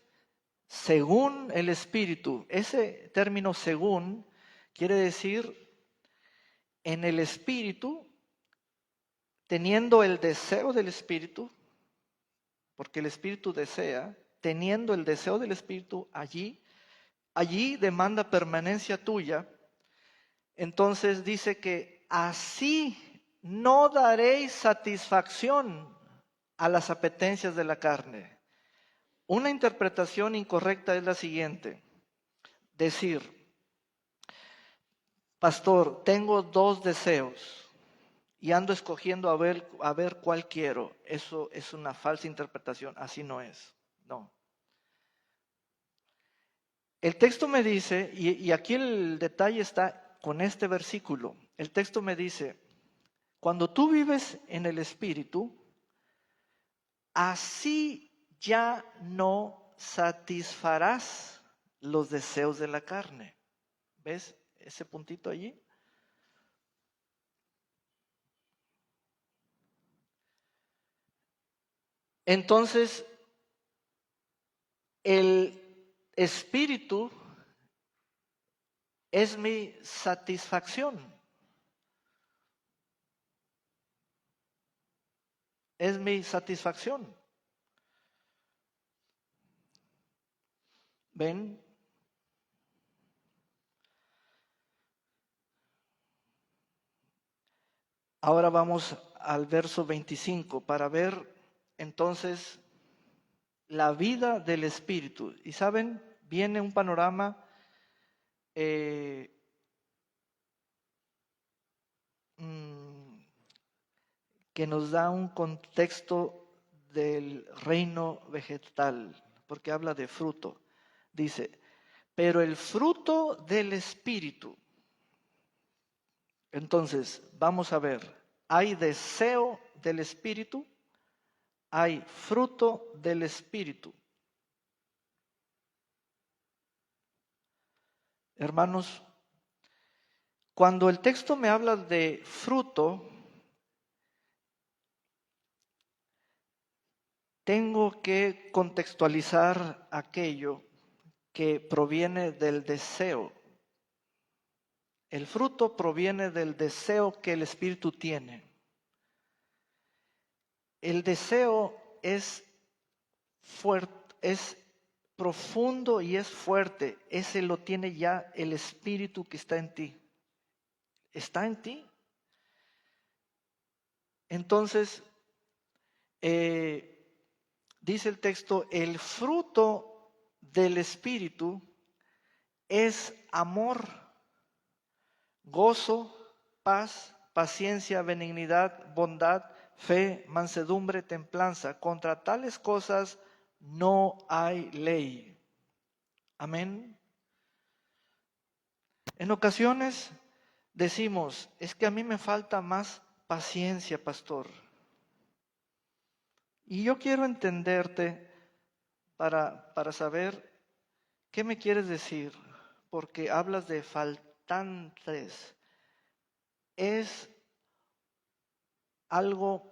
según el Espíritu, ese término según quiere decir en el Espíritu, teniendo el deseo del Espíritu, porque el Espíritu desea, teniendo el deseo del Espíritu allí demanda permanencia tuya. Entonces dice que así no daréis satisfacción a las apetencias de la carne. Una interpretación incorrecta es la siguiente: decir, pastor, tengo dos deseos y ando escogiendo a ver cuál quiero. Eso es una falsa interpretación, así no es. No. El texto me dice, y aquí el detalle está con este versículo, el texto me dice, cuando tú vives en el Espíritu, así ya no satisfarás los deseos de la carne. ¿Ves ese puntito allí? Entonces, el Espíritu es mi satisfacción. Es mi satisfacción. ¿Ven? Ahora vamos al verso 25 para ver entonces la vida del Espíritu. Y saben, viene un panorama que nos da un contexto del reino vegetal, porque habla de fruto. Dice, pero el fruto del Espíritu. Entonces, vamos a ver, hay deseo del Espíritu, hay fruto del Espíritu. Hermanos, cuando el texto me habla de fruto, tengo que contextualizar aquello que proviene del deseo. El fruto proviene del deseo que el Espíritu tiene. El deseo es fuerte, es profundo y es fuerte. Ese lo tiene ya el Espíritu que está en ti. ¿Está en ti? Entonces, dice el texto, el fruto del Espíritu es amor, gozo, paz, paciencia, benignidad, bondad, fe, mansedumbre, templanza. Contra tales cosas no hay ley. Amén. En ocasiones decimos, es que a mí me falta más paciencia, pastor. Y yo quiero entenderte para saber qué me quieres decir, porque hablas de faltantes. Es algo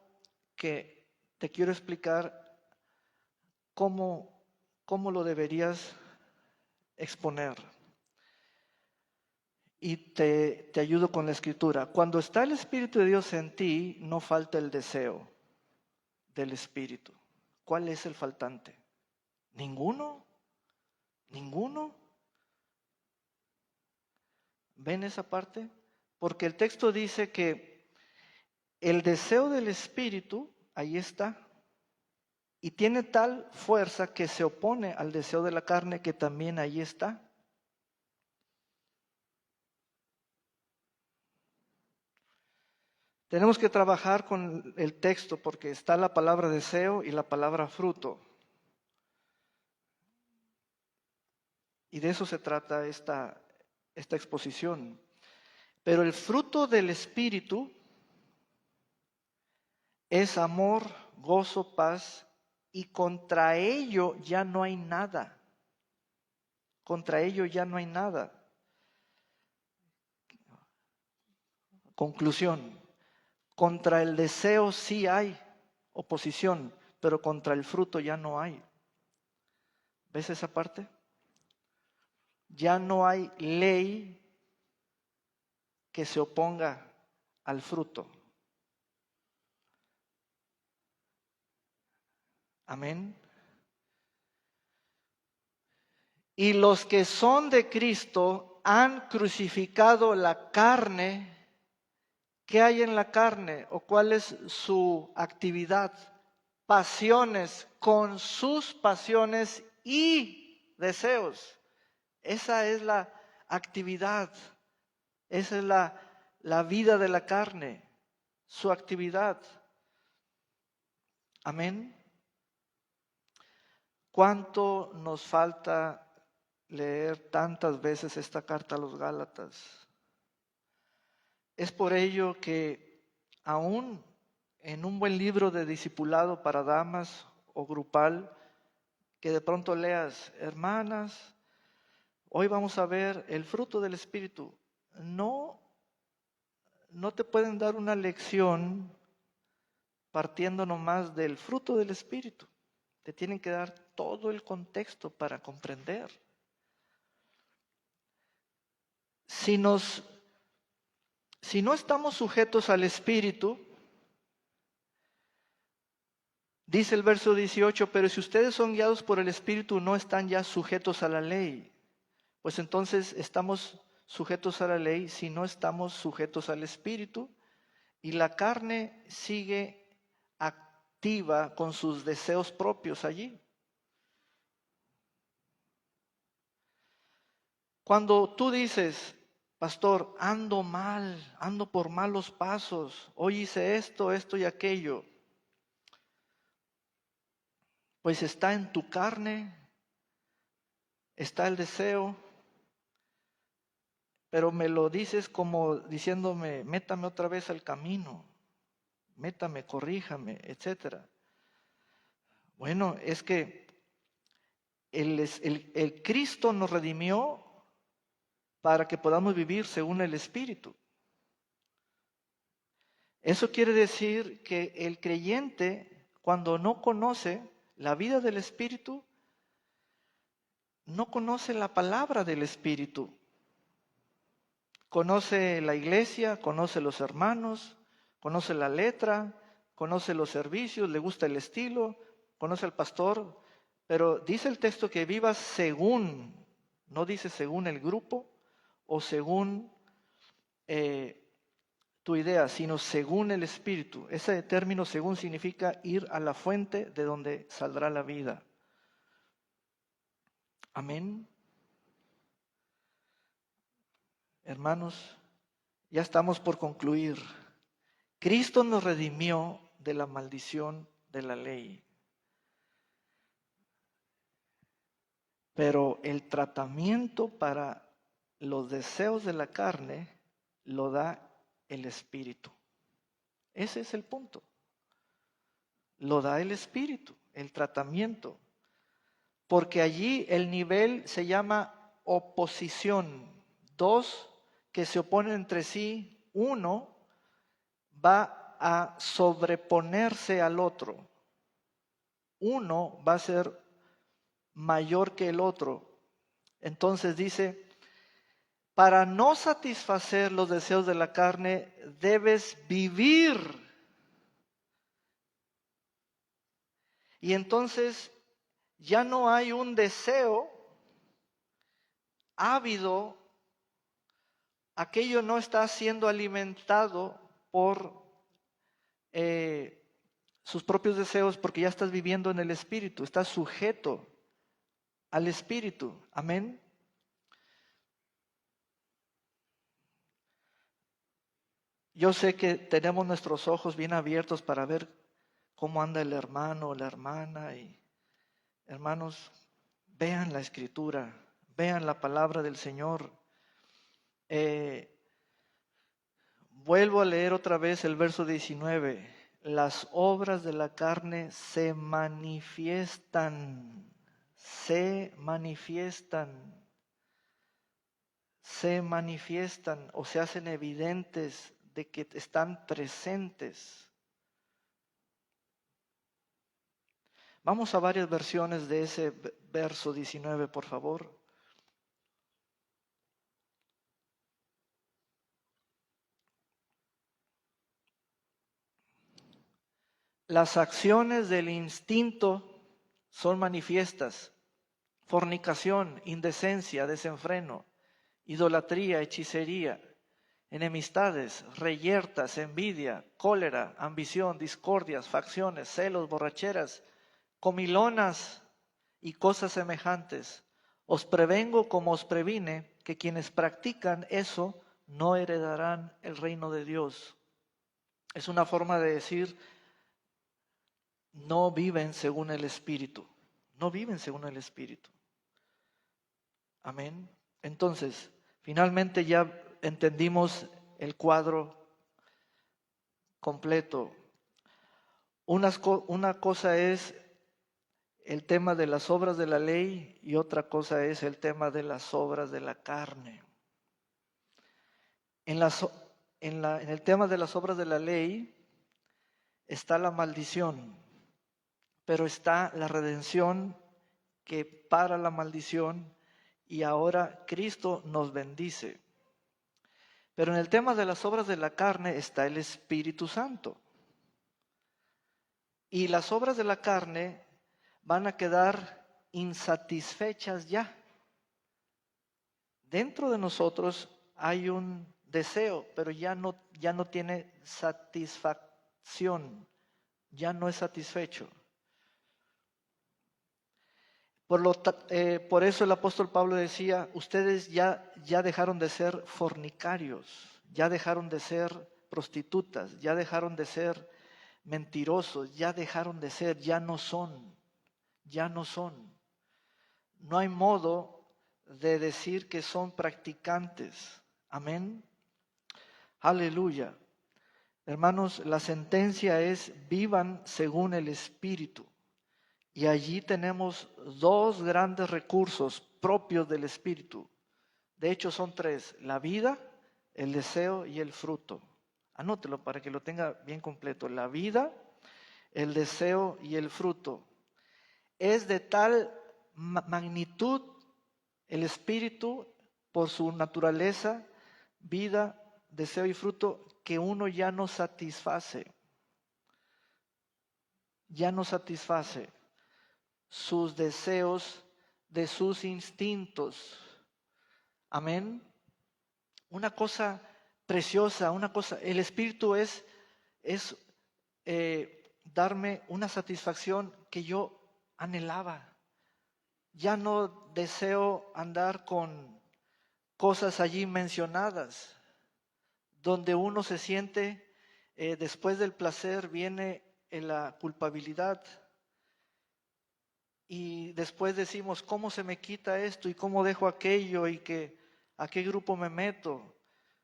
que te quiero explicar cómo lo deberías exponer. Y te ayudo con la escritura. Cuando está el Espíritu de Dios en ti, no falta el deseo del Espíritu. ¿Cuál es el faltante? ¿Ninguno? ¿Ninguno? ¿Ven esa parte? Porque el texto dice que el deseo del Espíritu, ahí está, y tiene tal fuerza que se opone al deseo de la carne que también ahí está. Tenemos que trabajar con el texto porque está la palabra deseo y la palabra fruto. Y de eso se trata esta exposición. Pero el fruto del Espíritu es amor, gozo, paz, y contra ello ya no hay nada. Contra ello ya no hay nada. Conclusión. Contra el deseo sí hay oposición, pero contra el fruto ya no hay. ¿Ves esa parte? Ya no hay ley que se oponga al fruto. Amén. Y los que son de Cristo han crucificado la carne. ¿Qué hay en la carne o cuál es su actividad? Pasiones, con sus pasiones y deseos. Esa es la actividad, esa es la vida de la carne, su actividad. Amén. ¿Cuánto nos falta leer tantas veces esta carta a los Gálatas? Es por ello que aún en un buen libro de discipulado para damas o grupal, que de pronto leas, hermanas, hoy vamos a ver el fruto del Espíritu. No te pueden dar una lección partiendo nomás del fruto del Espíritu. Te tienen que dar todo el contexto para comprender. Si no estamos sujetos al Espíritu, dice el verso 18, pero si ustedes son guiados por el Espíritu, no están ya sujetos a la ley. Pues entonces estamos sujetos a la ley si no estamos sujetos al Espíritu, y la carne sigue activa con sus deseos propios allí. Cuando tú dices, pastor, ando mal, ando por malos pasos, hoy hice esto, esto y aquello, pues está en tu carne, está el deseo, pero me lo dices como diciéndome, métame otra vez al camino, métame, corríjame, etcétera. Bueno, es que el Cristo nos redimió para que podamos vivir según el Espíritu. Eso quiere decir que el creyente, cuando no conoce la vida del Espíritu, no conoce la palabra del Espíritu. Conoce la iglesia, conoce los hermanos, conoce la letra, conoce los servicios, le gusta el estilo, conoce al pastor, pero dice el texto que vivas según, no dice según el grupo o según tu idea, sino según el Espíritu. Ese término según significa ir a la fuente de donde saldrá la vida. Amén. Hermanos, ya estamos por concluir. Cristo nos redimió de la maldición de la ley. Pero el tratamiento para los deseos de la carne lo da el Espíritu. Ese es el punto. Lo da el Espíritu, el tratamiento. Porque allí el nivel se llama oposición. Dos que se oponen entre sí, uno va a sobreponerse al otro. Uno va a ser mayor que el otro. Entonces dice, para no satisfacer los deseos de la carne, debes vivir. Y entonces ya no hay un deseo ávido, aquello no está siendo alimentado por sus propios deseos porque ya estás viviendo en el Espíritu, estás sujeto al Espíritu. Amén. Yo sé que tenemos nuestros ojos bien abiertos para ver cómo anda el hermano o la hermana. Y hermanos, vean la Escritura, vean la palabra del Señor. Vuelvo a leer otra vez el verso 19. Las obras de la carne se manifiestan o se hacen evidentes de que están presentes. Vamos a varias versiones de ese verso 19, por favor. Las acciones del instinto son manifiestas: fornicación, indecencia, desenfreno, idolatría, hechicería, enemistades, reyertas, envidia, cólera, ambición, discordias, facciones, celos, borracheras, comilonas y cosas semejantes. Os prevengo como os previne que quienes practican eso no heredarán el reino de Dios. Es una forma de decir, no viven según el Espíritu. No viven según el Espíritu. Amén. Entonces, finalmente ya entendimos el cuadro completo. Una cosa es el tema de las obras de la ley y otra cosa es el tema de las obras de la carne. En el tema de las obras de la ley está la maldición, pero está la redención que para la maldición y ahora Cristo nos bendice. Pero en el tema de las obras de la carne está el Espíritu Santo. Y las obras de la carne van a quedar insatisfechas ya. Dentro de nosotros hay un deseo, pero ya no tiene satisfacción, ya no es satisfecho. Por eso el apóstol Pablo decía, ustedes ya dejaron de ser fornicarios, ya dejaron de ser prostitutas, ya dejaron de ser mentirosos, ya dejaron de ser, ya no son. No hay modo de decir que son practicantes. Amén. Aleluya. Hermanos, la sentencia es vivan según el Espíritu. Y allí tenemos dos grandes recursos propios del Espíritu. De hecho son tres: la vida, el deseo y el fruto. Anótelo para que lo tenga bien completo. La vida, el deseo y el fruto. Es de tal magnitud el Espíritu, por su naturaleza, vida, deseo y fruto, que uno ya no satisface sus deseos de sus instintos. Amén. Una cosa preciosa, el Espíritu es darme una satisfacción que yo anhelaba. Ya no deseo andar con cosas allí mencionadas, donde uno se siente, después del placer viene la culpabilidad. Y después decimos, ¿cómo se me quita esto? ¿Y cómo dejo aquello? ¿Y a qué grupo me meto?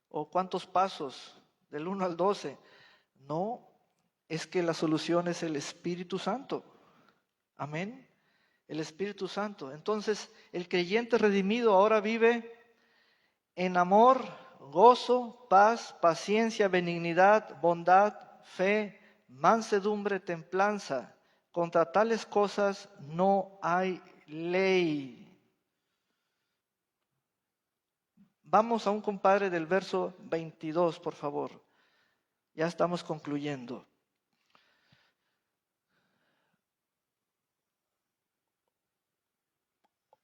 ¿O cuántos pasos? Del 1 al 12. No, es que la solución es el Espíritu Santo. Amén. El Espíritu Santo. Entonces, el creyente redimido ahora vive en amor, gozo, paz, paciencia, benignidad, bondad, fe, mansedumbre, templanza. Contra tales cosas no hay ley. Vamos a un compadre del verso 22, por favor. Ya estamos concluyendo.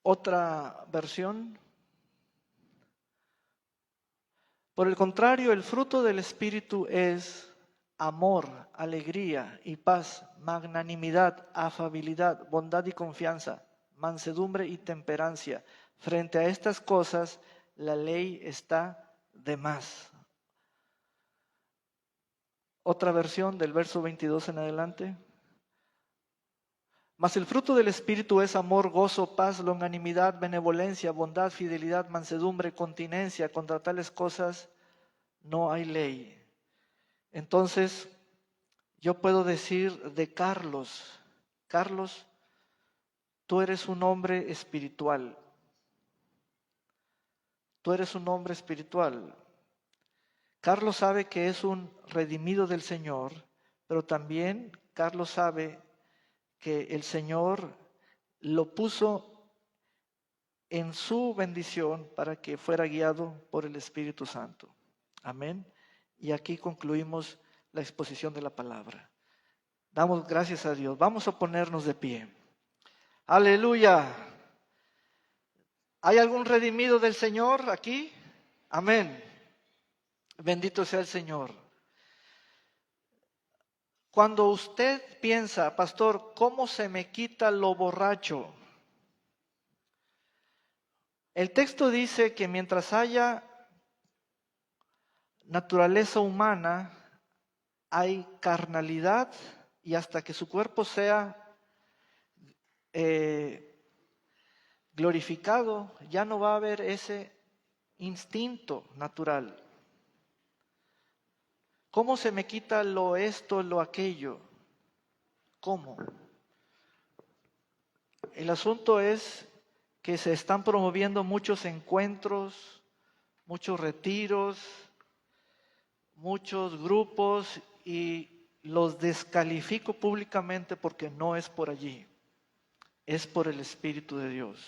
Otra versión. Por el contrario, el fruto del Espíritu es amor, alegría y paz, magnanimidad, afabilidad, bondad y confianza, mansedumbre y temperancia. Frente a estas cosas, la ley está de más. Otra versión del verso 22 en adelante. Mas el fruto del Espíritu es amor, gozo, paz, longanimidad, benevolencia, bondad, fidelidad, mansedumbre, continencia. Contra tales cosas no hay ley. Entonces, yo puedo decir de Carlos, Carlos, tú eres un hombre espiritual. Tú eres un hombre espiritual. Carlos sabe que es un redimido del Señor, pero también Carlos sabe que el Señor lo puso en su bendición para que fuera guiado por el Espíritu Santo. Amén. Y aquí concluimos la exposición de la palabra. Damos gracias a Dios. Vamos a ponernos de pie. Aleluya. ¿Hay algún redimido del Señor aquí? Amén. Bendito sea el Señor. Cuando usted piensa, pastor, ¿cómo se me quita lo borracho? El texto dice que mientras haya naturaleza humana, hay carnalidad, y hasta que su cuerpo sea glorificado, ya no va a haber ese instinto natural. ¿Cómo se me quita lo esto, lo aquello? ¿Cómo? El asunto es que se están promoviendo muchos encuentros, muchos retiros, muchos grupos, y los descalifico públicamente porque no es por allí, es por el Espíritu de Dios.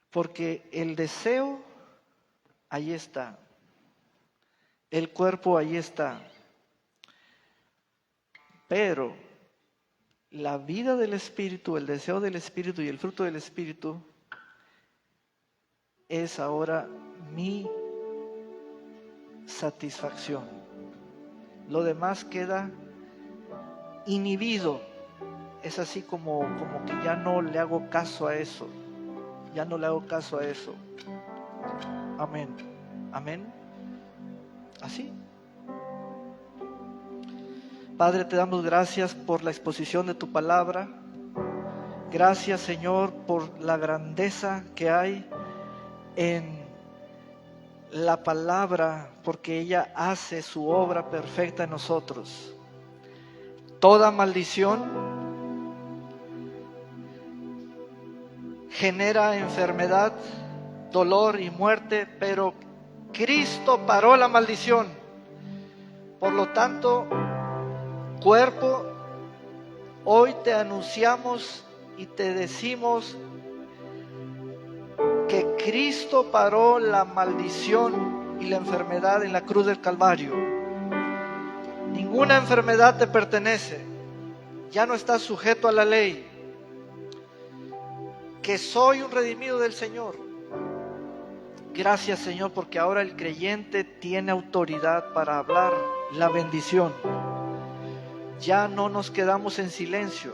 Porque el deseo, ahí está. El cuerpo, ahí está. Pero la vida del Espíritu, el deseo del Espíritu y el fruto del Espíritu es ahora mi satisfacción. Lo demás queda inhibido, es así como que ya no le hago caso a eso. Ya no le hago caso a eso. Amén. Amén. Así. Padre, te damos gracias por la exposición de tu palabra. Gracias, Señor, por la grandeza que hay en la palabra, porque ella hace su obra perfecta en nosotros. Toda maldición genera enfermedad, dolor y muerte, pero Cristo paró la maldición. Por lo tanto, cuerpo, hoy te anunciamos y te decimos que Cristo paró la maldición y la enfermedad en la cruz del Calvario. Ninguna enfermedad te pertenece, ya no estás sujeto a la ley. Que soy un redimido del Señor. Gracias, Señor, porque ahora el creyente tiene autoridad para hablar la bendición. Ya no nos quedamos en silencio.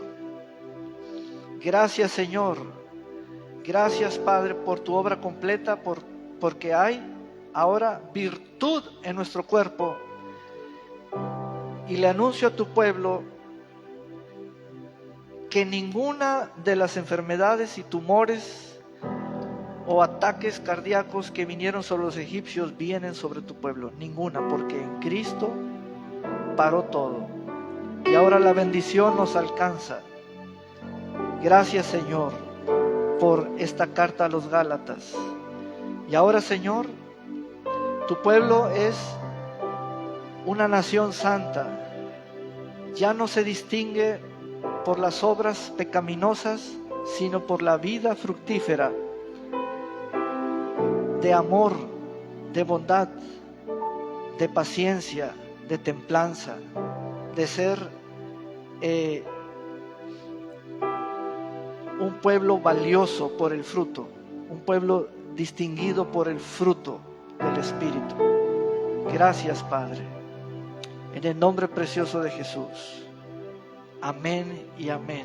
Gracias, Señor. Gracias, Padre, por tu obra completa, porque hay ahora virtud en nuestro cuerpo. Y le anuncio a tu pueblo que ninguna de las enfermedades y tumores o ataques cardíacos que vinieron sobre los egipcios vienen sobre tu pueblo. Ninguna, porque en Cristo paró todo. Y ahora la bendición nos alcanza. Gracias, Señor, por esta carta a los Gálatas. Y ahora, Señor, tu pueblo es una nación santa. Ya no se distingue por las obras pecaminosas, sino por la vida fructífera de amor, de bondad, de paciencia, de templanza, de ser un pueblo valioso por el fruto, un pueblo distinguido por el fruto del Espíritu. Gracias, Padre, en el nombre precioso de Jesús. Amén y amén.